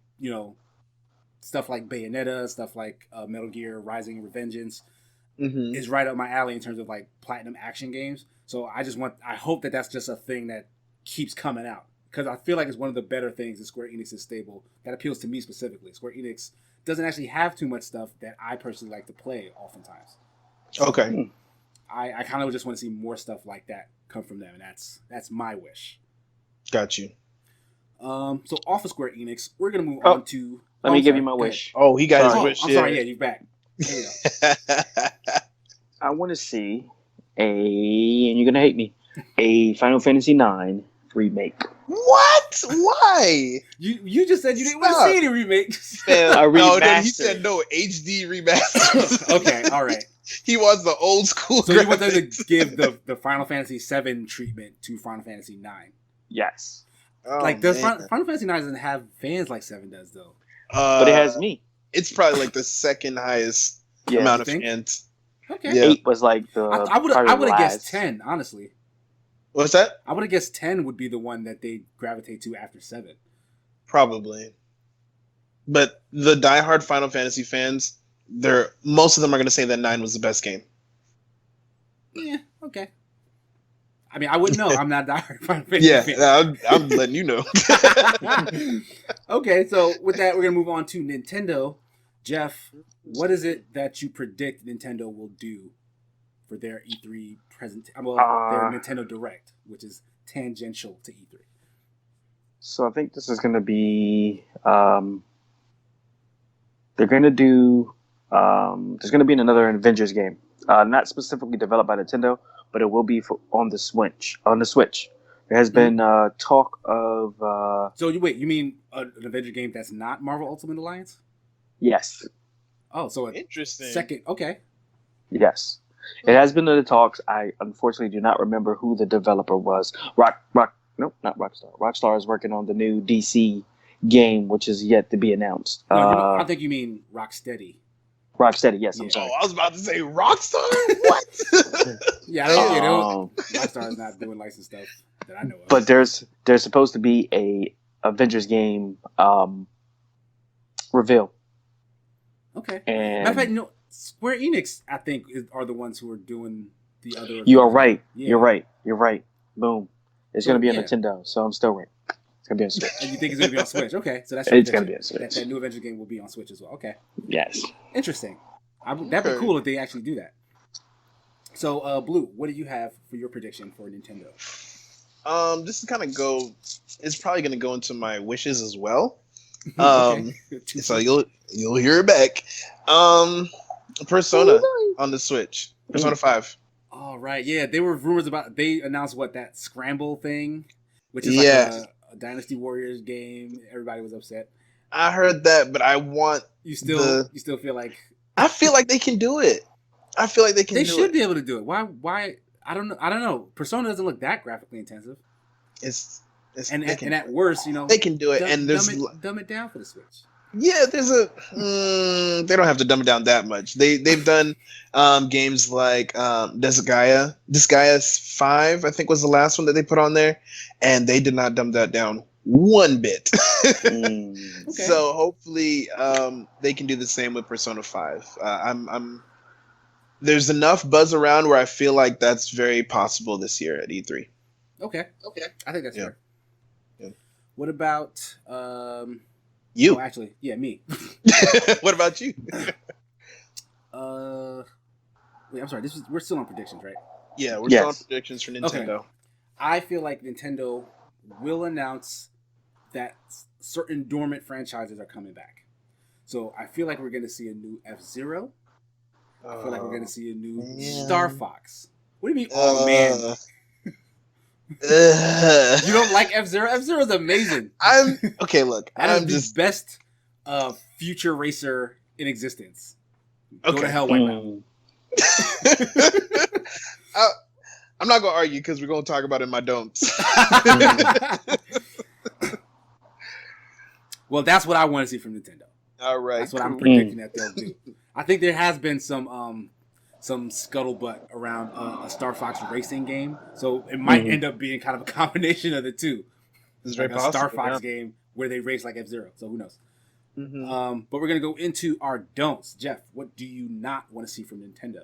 stuff like Bayonetta, stuff like Metal Gear, Rising Revengeance is right up my alley in terms of like Platinum action games. So I hope that that's just a thing that keeps coming out, because I feel like it's one of the better things in Square Enix's stable that appeals to me specifically. Square Enix doesn't actually have too much stuff that I personally like to play oftentimes. So okay. I kind of just want to see more stuff like that come from them, and that's my wish. Got you. So off of Square Enix, we're gonna move on to. Let me give you my wish. Oh, he got his wish. I'm sorry. Yeah, you're back. There you go. I want to see and you're gonna hate me, a Final Fantasy IX remake. What? Why? You just said you didn't want to see any remakes. No, then he said no HD remaster. Okay, all right. He wants the old school. So you want them to give the Final Fantasy VII treatment to Final Fantasy IX? Yes. Oh, like Final Fantasy IX doesn't have fans like 7 does though. But it has me. It's probably like the second highest amount of fans. Okay. Yeah. 8 was like the. I would have guessed 10, honestly. What's that? I would have guessed 10 would be the one that they gravitate to after 7. Probably. But the diehard Final Fantasy fans, most of them are going to say that 9 was the best game. Yeah, okay. I mean, I wouldn't know. I'm not diehard Final Fantasy fan. I'm letting you know. Okay, so with that, we're going to move on to Nintendo. Jeff, what is it that you predict Nintendo will do for their E3 their Nintendo Direct, which is tangential to E3? So I think this is going to be. They're going to do. There's going to be another Avengers game, not specifically developed by Nintendo, but it will be on the Switch. There has been talk of. So you mean an Avengers game that's not Marvel Ultimate Alliance? Yes. Oh, so interesting. Second, okay. Yes, it has been in the talks. I unfortunately do not remember who the developer was. No, not Rockstar. Rockstar is working on the new DC game, which is yet to be announced. No, I think you mean Rocksteady. Rocksteady, yes. Yeah. I'm sorry. Oh, I was about to say Rockstar. What? Yeah, Rockstar is not doing licensed stuff that I know of. But there's supposed to be a Avengers game reveal. Okay. And matter of fact, Square Enix, I think, are the ones who are doing the other. You are right. Yeah. You're right. Boom. It's going to be on Nintendo, so I'm still right. It's going to be on Switch. And you think it's going to be on Switch? Okay, so that's it's going to be on Switch. That new Avengers game will be on Switch as well. Okay. Yes. Interesting. That'd be cool if they actually do that. So, Blue, what do you have for your prediction for Nintendo? This is kind of go. It's probably going to go into my wishes as well. So you'll hear it back. Persona on the Switch. Persona 5. All right, yeah. There were rumors about. They announced that Scramble thing, which is like a Dynasty Warriors game. Everybody was upset. I heard that, but I want you still feel like. I feel like they can do it. I feel like they can. They should be able to do it. Why? I don't know. Persona doesn't look that graphically intensive. And at worst, they can do it. And dumb it down for the Switch. Yeah, there's they don't have to dumb it down that much. They've done games like Disgaea 5, I think was the last one that they put on there, and they did not dumb that down one bit. Okay. So hopefully they can do the same with Persona 5. There's enough buzz around where I feel like that's very possible this year at E3. Okay. I think that's fair. Yeah. What about you? Oh, actually, yeah, me. What about you? Wait, I'm sorry. We're still on predictions, right? Yeah, we're still on predictions for Nintendo. Okay. I feel like Nintendo will announce that certain dormant franchises are coming back. So I feel like we're going to see a new F-Zero. I feel like we're going to see a new Star Fox. What do you mean, oh man? You don't like F-Zero? F-Zero is amazing. Look, I'm just best future racer in existence. Go to hell right now. I'm not gonna argue because we're gonna talk about it in my don'ts. Well, that's what I want to see from Nintendo. All right, that's what I'm predicting that they'll do. I think there has been some scuttlebutt around a Star Fox racing game, so it might end up being kind of a combination of the two. It's like very possible, Star Fox game where they race like F-Zero. So who knows? But we're gonna go into our don'ts. Jeff, what do you not want to see from Nintendo?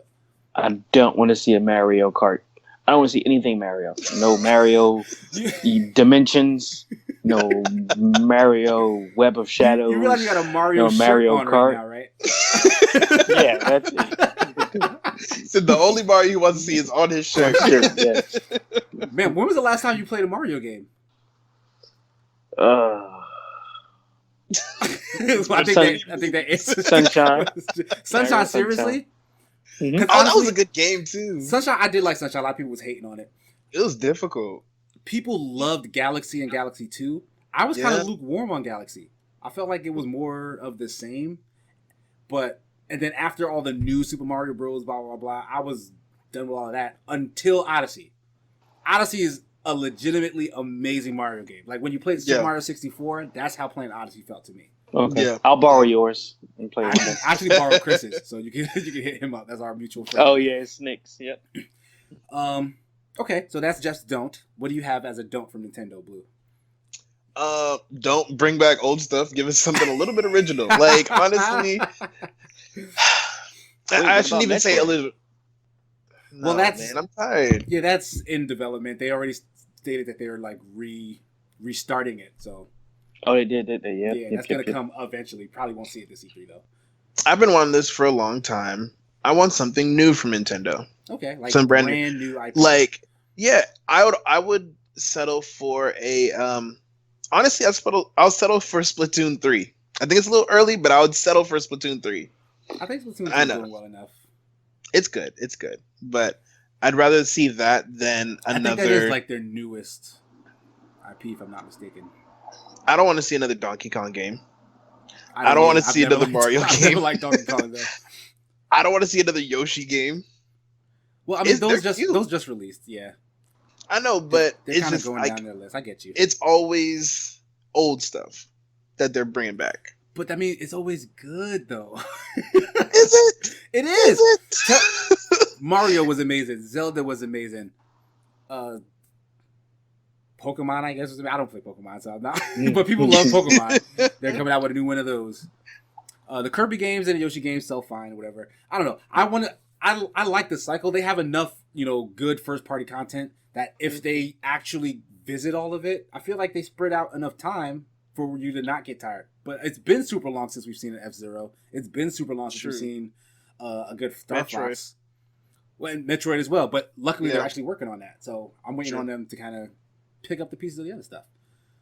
I don't want to see a Mario Kart. I don't want to see anything Mario. No Mario Dimensions. No Mario Web of Shadows. You realize you got a Mario shirt Mario on Kart right now, right? Yeah, that's it. So the only Mario he wants to see is on his shirt. Yes. Man, when was the last time you played a Mario game? I think that answers Sunshine. Sunshine, seriously? Honestly, that was a good game too. Sunshine, I did like Sunshine. A lot of people was hating on it. It was difficult. People loved Galaxy and Galaxy 2. I was kind of lukewarm on Galaxy. I felt like it was more of the same. And then after all the new Super Mario Bros, blah, blah, blah, I was done with all of that until Odyssey. Odyssey is a legitimately amazing Mario game. Like when you played Super Mario 64, that's how playing Odyssey felt to me. Okay. Yeah. I'll borrow yours and play it. I actually borrowed Chris's, so you can hit him up. That's our mutual friend. Oh yeah, it's Nick's. Yep. Okay, so that's just don't. What do you have as a don't from Nintendo, Blue? Don't bring back old stuff. Give us something a little bit original. Like honestly, I shouldn't even say a little. No, well, that's man, I'm tired. Yeah, that's in development. They already stated that they're like restarting it. So. Oh, they did. That's gonna come eventually. Probably won't see it this E3 though. I've been wanting this for a long time. I want something new from Nintendo. Okay, like some brand new IP. Like, I would settle for a. Honestly, I'll settle for Splatoon 3. I think it's a little early, but I would settle for Splatoon 3. I think Splatoon 3 is doing well enough. It's good, but I'd rather see that than another. I think that is like their newest IP, if I'm not mistaken. I don't want to see another Donkey Kong game. I don't want to see another Mario game. I never liked Donkey Kong though. I don't want to see another Yoshi game. Well, I mean, those just released, yeah. I know, but they're kind of going down their list. I get you. It's always old stuff that they're bringing back. But I mean, it's always good though. Is it? It is. Mario was amazing. Zelda was amazing. Pokemon, I guess. I don't play Pokemon, so I'm not. But people love Pokemon. They're coming out with a new one of those. The Kirby games and the Yoshi games sell fine, or whatever. I don't know. I like the cycle. They have enough, good first party content that if they actually visit all of it, I feel like they spread out enough time for you to not get tired. But it's been super long since we've seen an F-Zero. It's been super long since we've seen a good Star Fox. Well, and Metroid as well. But luckily they're actually working on that. So I'm waiting on them to kind of pick up the pieces of the other stuff.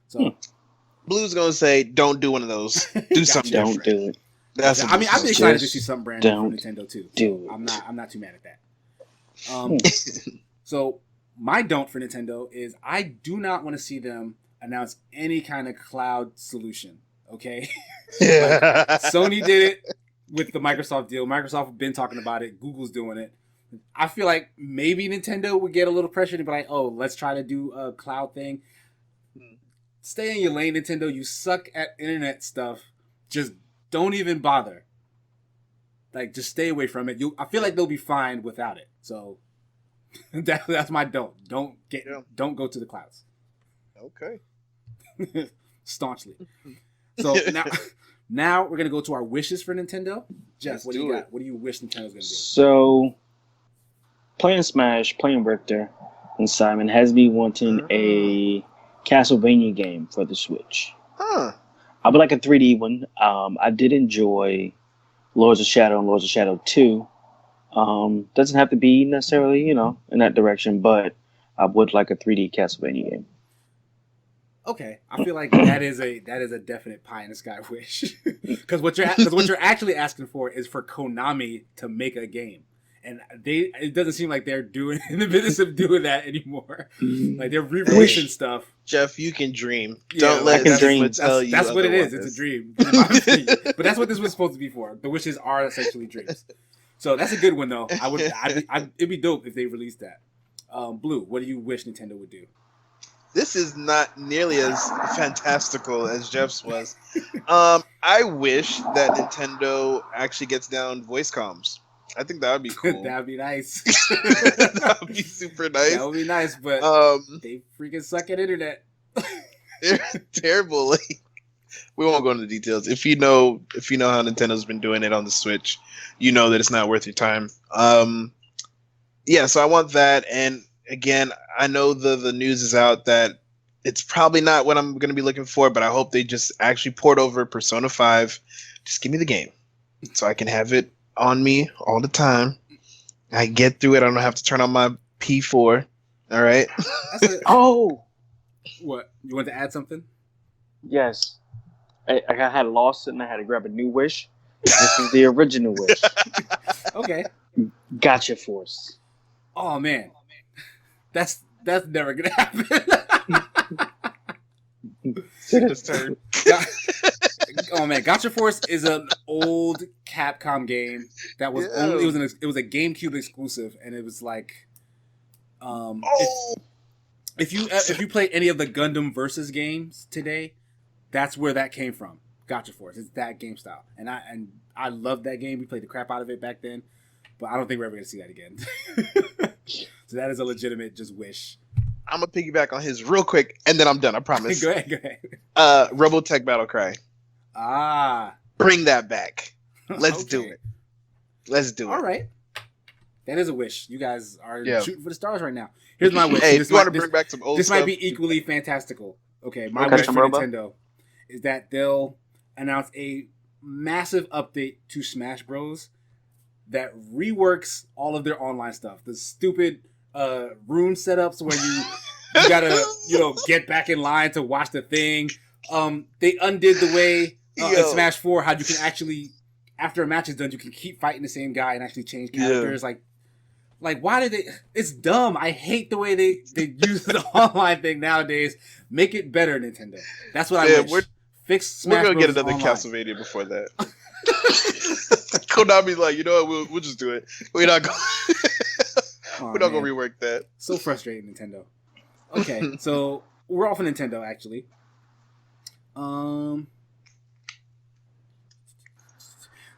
So Blue's gonna say, "Don't do one of those. Do something different." Don't do it. That's I mean, I'd be excited to see something brand new from Nintendo too. Do I'm not too mad at that. So my don't for Nintendo is I do not want to see them announce any kind of cloud solution. Okay, Sony did it with the Microsoft deal. Microsoft have been talking about it. Google's doing it. I feel like maybe Nintendo would get a little pressure to be like, oh, let's try to do a cloud thing. Stay in your lane, Nintendo. You suck at internet stuff. Just don't even bother. Like, just stay away from it. I feel like they'll be fine without it. So that's my don't. Don't go to the clouds. Okay. Staunchly. So now we're gonna go to our wishes for Nintendo. Jeff, what do you got? What do you wish Nintendo's gonna do? So, playing Smash, playing Richter, and Simon has me wanting a Castlevania game for the Switch. Huh. I would like a 3D one. I did enjoy Lords of Shadow and Lords of Shadow 2. Doesn't have to be necessarily, in that direction, but I would like a 3D Castlevania game. Okay, I feel like that is a definite pie in the sky wish. Because what you're actually asking for is for Konami to make a game, and it doesn't seem like they're in the business of doing that anymore. Like they're re-releasing stuff. Jeff, you can dream. Yeah, Don't let dream. tell you. That's what it is. It's a dream, in my opinion. But that's what this was supposed to be for. The wishes are essentially dreams. So that's a good one, though. It'd be dope if they released that. Blue, what do you wish Nintendo would do? This is not nearly as fantastical as Jeff's was. I wish that Nintendo actually gets down voice comms. I think that would be cool. That would be nice. That would be super nice. That would be nice, but they freaking suck at internet. They're terrible. Like, we won't go into the details. If you know how Nintendo's been doing it on the Switch, you know that it's not worth your time. Yeah, so I want that. And again, I know the news is out that it's probably not what I'm going to be looking for, but I hope they just actually port over Persona 5. Just give me the game so I can have it on me all the time. I get through it. I don't have to turn on my P4. All right. Oh, what? You want to add something? Yes. I had lost it and I had to grab a new wish. This is the original wish. Okay. Gotcha Force. Oh man, that's never gonna happen. Oh man, Gotcha Force is an old Capcom game that was it was a GameCube exclusive, and it was like, if you play any of the Gundam Versus games today, that's where that came from. Gotcha Force, it's that game style, and I loved that game. We played the crap out of it back then, but I don't think we're ever gonna see that again. So that is a legitimate just wish. I'm gonna piggyback on his real quick, and then I'm done. I promise. Go ahead. Robotech Battle Cry. Bring that back. Let's do it. Let's do it. All right. That is a wish. You guys are shooting for the stars right now. Here's my wish. Hey, if you want to bring back some old this stuff. might be equally fantastical. Okay, my wish for Nintendo is that they'll announce a massive update to Smash Bros. That reworks all of their online stuff. The stupid rune setups where you gotta get back in line to watch the thing. They undid the way in Smash 4 how you can actually, after a match is done, you can keep fighting the same guy and actually change characters. Like why did they? It's dumb. I hate the way they use the online thing nowadays. Make it better, Nintendo. That's what I wish. Fix Smash We're gonna Bros. get another online. Castlevania before that. Konami's like, you know what? We'll just do it. We're not going. We're not gonna rework that. So frustrating, Nintendo. Okay, so we're off of Nintendo actually.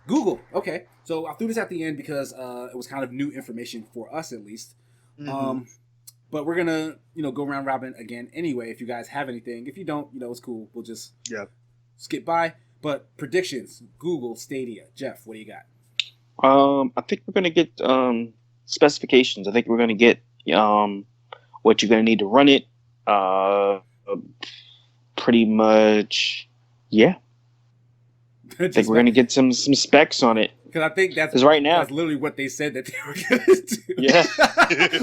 Google. Okay, so I threw this at the end because it was kind of new information for us at least. Mm-hmm. But we're gonna go round robin again anyway. If you guys have anything, if you don't, it's cool. We'll just skip by. But predictions: Google Stadia. Jeff, what do you got? I think we're gonna get specifications. I think we're gonna get what you're gonna need to run it. Pretty much, yeah. I think we're gonna get some specs on it. Because I think that's right now, that's literally what they said that they were gonna do. Yeah.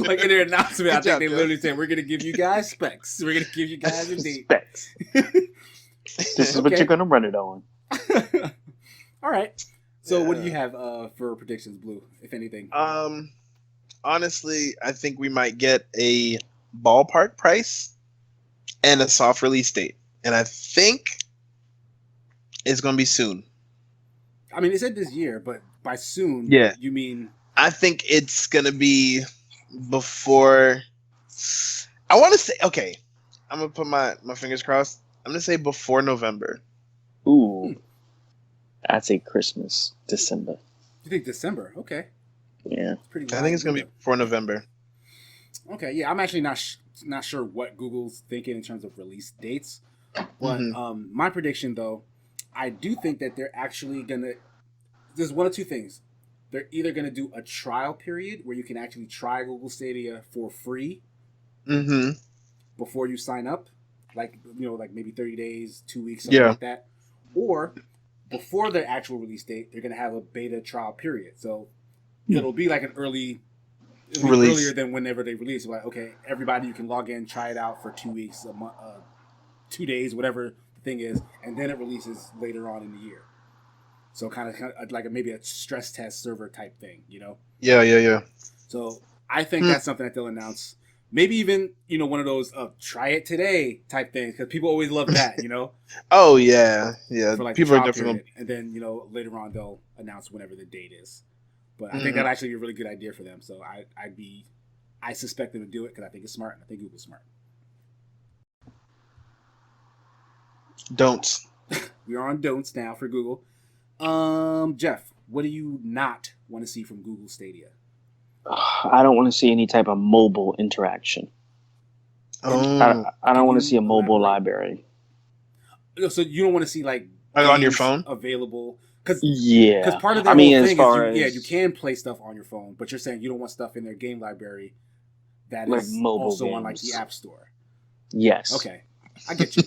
Like in their announcement, I think they Joe. literally said, "We're gonna give you guys specs. We're gonna give you guys a date." specs. This is what you're gonna run it on. All right. So, what do you Yeah. have for predictions, Blue? If anything, Honestly, I think we might get a ballpark price and a soft release date, and I think it's gonna be soon. I mean, they said this year, but by soon, Yeah. you mean? I think it's gonna be before. I want to say, okay, I'm gonna put my fingers crossed. I'm gonna say before November. Ooh, I'd say Christmas, December. You think December? Okay, Yeah, it's pretty. I think it's gonna be before November. Okay, yeah, I'm actually not sure what Google's thinking in terms of release dates, but my prediction though, I do think that they're actually gonna. There's one of two things. They're either gonna do a trial period where you can actually try Google Stadia for free before you sign up, like like maybe 30 days, 2 weeks, something like that, or before the actual release date, they're gonna have a beta trial period. So it'll be like an early. Release. Earlier than whenever they release. Like, okay, everybody, you can log in, try it out for 2 weeks, a month, 2 days, whatever the thing is, and then it releases later on in the year. So kind of like maybe a stress test server type thing, Yeah. So I think that's something that they'll announce. Maybe even one of those try it today type things, because people always love that, Oh yeah. for like People the are trial definitely. period. And then later on they'll announce whenever the date is. But I think that'd actually be a really good idea for them. So I suspect them to do it because I think it's smart and I think Google's smart. Don't. We are on don'ts now for Google. Jeff, what do you not want to see from Google Stadia? I don't want to see any type of mobile interaction. Oh, I don't want to see a mobile elaborate? library. So you don't want to see like on your games phone available? Because part of their whole thing is you can play stuff on your phone, but you're saying you don't want stuff in their game library that like is mobile also games. on like the App Store. Yes. Okay, I get you.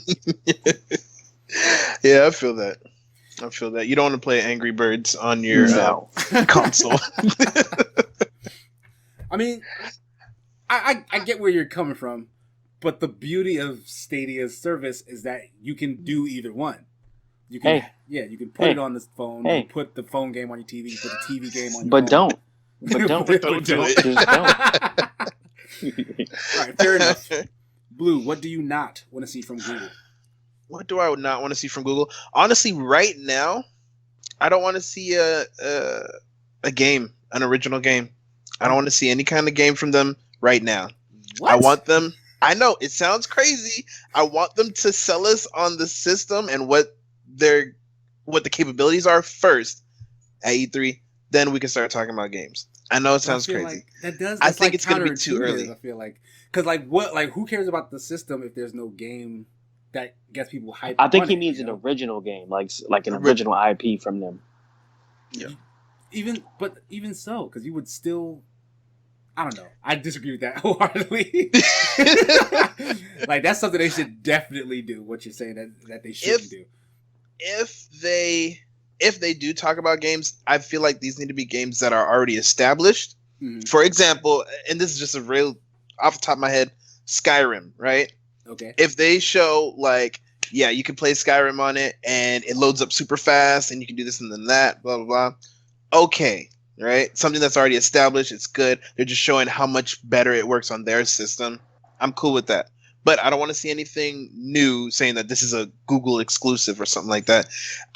Yeah, I feel that. You don't want to play Angry Birds on your console. I mean, I get where you're coming from, but the beauty of Stadia's service is that you can do either one. You can, you can put it on the phone. You can put the phone game on your TV. You put the TV game on your phone. Don't. Don't do it. Just don't. All right, fair enough. Blue, what do you not want to see from Google? What do I not want to see from Google? Honestly, right now, I don't want to see a game, an original game. I don't want to see any kind of game from them right now. What? I want them. I know it sounds crazy. I want them to sell us on the system and what the capabilities are first at E3. Then we can start talking about games. I know it sounds crazy. Like that does. I think it's going to be too early. I feel like because who cares about the system if there's no game that gets people hyped? I think he means an original game, like an original IP from them. Yeah. Even so, because you would still. I don't know. I disagree with that wholeheartedly. Like that's something they should definitely do. What you're saying that they shouldn't do. If they do talk about games, I feel like these need to be games that are already established. Mm-hmm. For example, and this is just a real off the top of my head, Skyrim, right? Okay. If they show like, yeah, you can play Skyrim on it and it loads up super fast and you can do this and then that, blah blah blah. Okay. Right? Something that's already established, it's good. They're just showing how much better it works on their system. I'm cool with that. But I don't want to see anything new saying that this is a Google exclusive or something like that.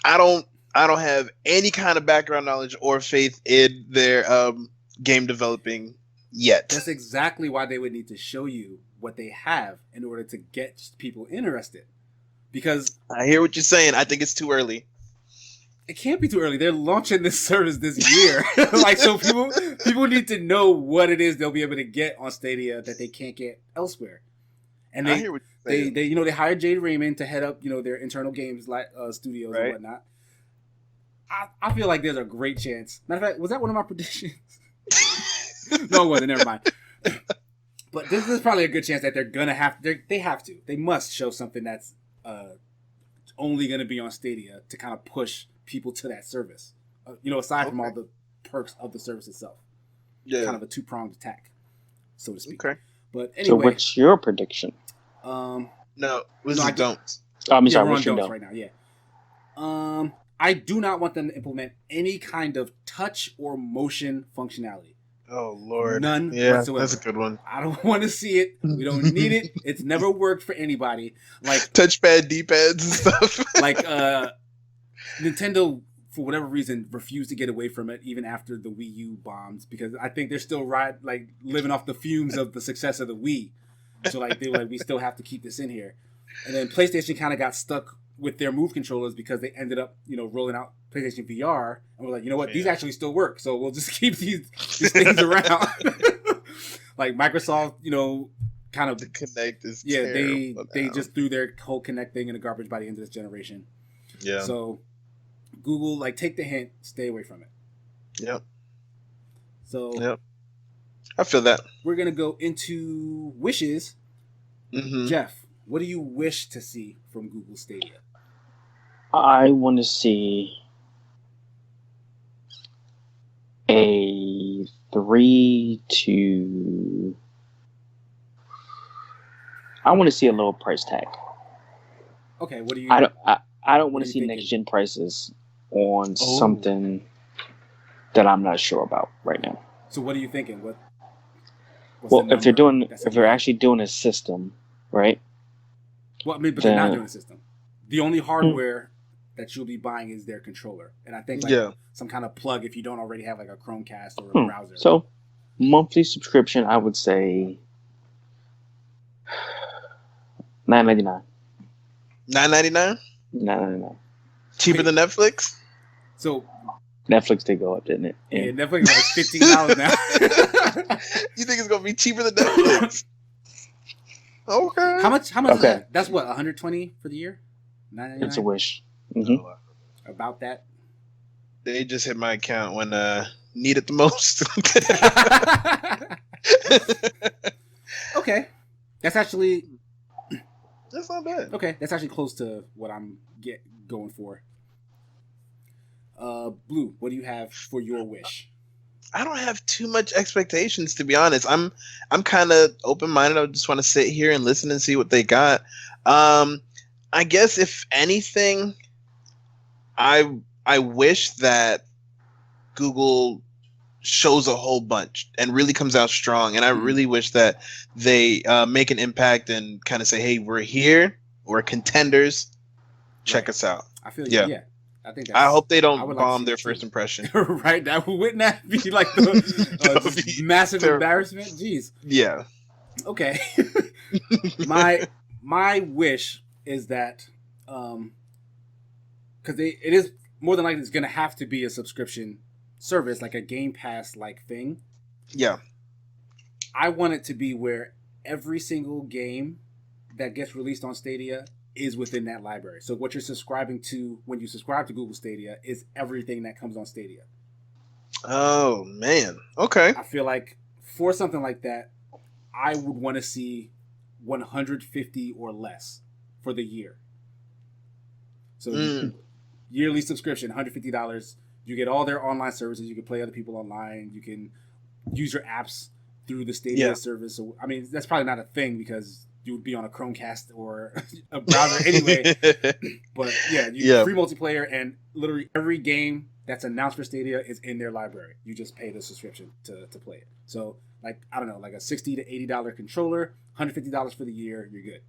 I don't have any kind of background knowledge or faith in their game developing yet. That's exactly why they would need to show you what they have in order to get people interested. Because I hear what you're saying. I think it's too early. It can't be too early. They're launching this service this year. So people need to know what it is they'll be able to get on Stadia that they can't get elsewhere. And I hear what you're saying. they hired Jade Raymond to head up their internal games studios and whatnot. I feel like there's a great chance. Matter of fact, was that one of my predictions? No, it wasn't. Never mind. But this is probably a good chance that they're gonna have. They must show something that's only gonna be on Stadia to kind of push people to that service. aside from all the perks of the service itself. Yeah. Kind of a two-pronged attack, so to speak. Okay. But anyway. So what's your prediction? Don't. I'm we're sorry, on what's your don'ts don't? right now, yeah. I do not want them to implement any kind of touch or motion functionality. Oh, Lord. None whatsoever. That's a good one. I don't want to see it. We don't need it. It's never worked for anybody. Like touchpad, D-pads and stuff. Like Nintendo, for whatever reason, refused to get away from it even after the Wii U bombs, because I think they're still living off the fumes of the success of the Wii. So they were like, we still have to keep this in here. And then PlayStation kind of got stuck with their Move controllers because they ended up, rolling out PlayStation VR, and we're like, you know what, these actually still work, so we'll just keep these things around. Like Microsoft, kind of the Kinect is they just threw their whole Kinect thing in the garbage by the end of this generation. Yeah. So Google, take the hint, stay away from it. Yep. So yep, I feel that. We're gonna go into wishes. Mm-hmm. Jeff, what do you wish to see from Google Stadia? I want to see a 3 to. I want to see a lower price tag. Okay, what do you? I don't want to see next gen prices on something that I'm not sure about right now. So what are you thinking? Well, if they're actually doing a system, right? Well, I mean, but they're not doing a system. The only hardware that you'll be buying is their controller, and I think some kind of plug if you don't already have a Chromecast or a browser. So monthly subscription, I would say $9.99. $9.99? $9.99. Cheaper than Netflix? So Netflix did go up, didn't it? Yeah, Netflix is $15 now. You think it's gonna be cheaper than Netflix? Okay. How much is that? That's what, $120 for the year? $9.99? It's a wish. Mm-hmm. About that. They just hit my account when need it the most. Okay. That's not bad. Okay, that's actually close to what I'm going for. Blue, what do you have for your wish? I don't have too much expectations, to be honest. I'm kind of open-minded. I just want to sit here and listen and see what they got. I guess if anything, I wish that Google shows a whole bunch and really comes out strong. And I really wish that they make an impact and kind of say, hey, we're here. We're contenders. Check us out. I feel yeah. I hope they don't bomb their first impression. Right? Wouldn't that be like the massive embarrassment? Jeez. Yeah. Okay. my wish is that because it is more than likely it's going to have to be a subscription service, like a Game Pass like thing. Yeah. I want it to be where every single game that gets released on Stadia is within that library. So what you're subscribing to when you subscribe to Google Stadia is everything that comes on Stadia. Oh, man. Okay. I feel like for something like that, I would want to see $150 or less for the year. So yearly subscription, $150. You get all their online services. You can play other people online. You can use your apps through the Stadia service. So, I mean, that's probably not a thing because you would be on a Chromecast or a browser anyway. But yeah, free multiplayer, and literally every game that's announced for Stadia is in their library. You just pay the subscription to play it. So, like, I don't know, like a $60 to $80 controller, $150 for the year, you're good.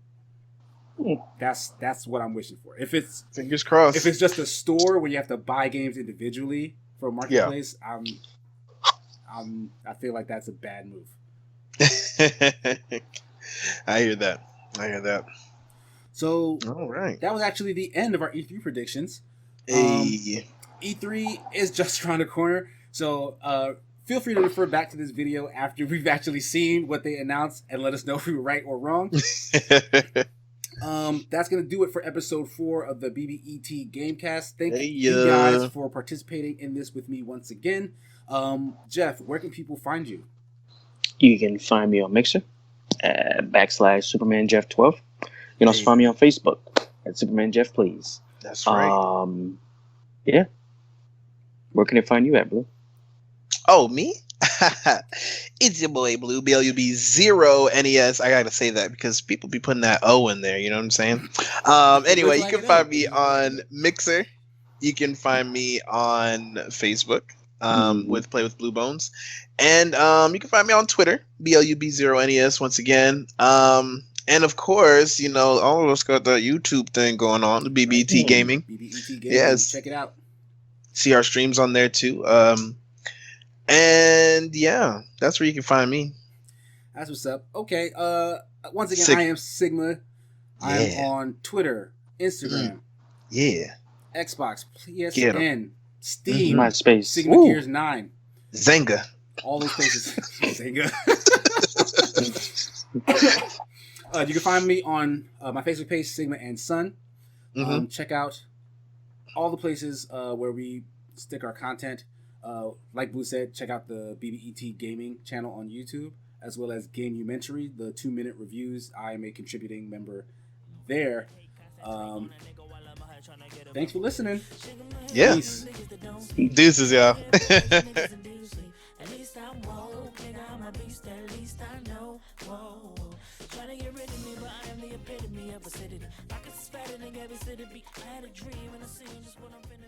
That's what I'm wishing for. If it's fingers crossed. If it's just a store where you have to buy games individually for a marketplace, I feel like that's a bad move. I hear that. So, all right, that was actually the end of our E3 predictions. Hey. E3 is just around the corner, so feel free to refer back to this video after we've actually seen what they announced and let us know if we were right or wrong. That's going to do it for episode 4 of the BBET Gamecast. Thank you guys for participating in this with me once again. Jeff, where can people find you? You can find me on Mixer at /SupermanJeff12. You can also find me on Facebook at Superman Jeff, please. That's right. Yeah. Where can they find you at, Blue? Oh, me? It's your boy Blue, BLUB0NES. I gotta say that because people be putting that O in there, you know what I'm saying? Anyway, you can find me on Mixer. You can find me on Facebook with Play with Blue Bones. And you can find me on Twitter, BLUB0NES once again. And of course, you know, all of us got that YouTube thing going on, the BBET Gaming. BBET Gaming. Yes. Check it out. See our streams on there too. And yeah, that's where you can find me. That's what's up. Okay. Once again, I am Sigma. I am on Twitter, Instagram, Xbox, PSN, Steam, MySpace, Sigma Gears 9, Zynga, all those places. Zynga. You can find me on my Facebook page, Sigma and Son. Check out all the places where we stick our content. Like Blue said, check out the BBET Gaming channel on YouTube, as well as Gameumentary, the 2-minute reviews. I am a contributing member there. Thanks for listening. Yeah. Peace. Deuces, y'all. Trying to get rid of me, but I am the epitome of acidity. I could spat it and get it to be. I had a dream and I seen just what I'm finna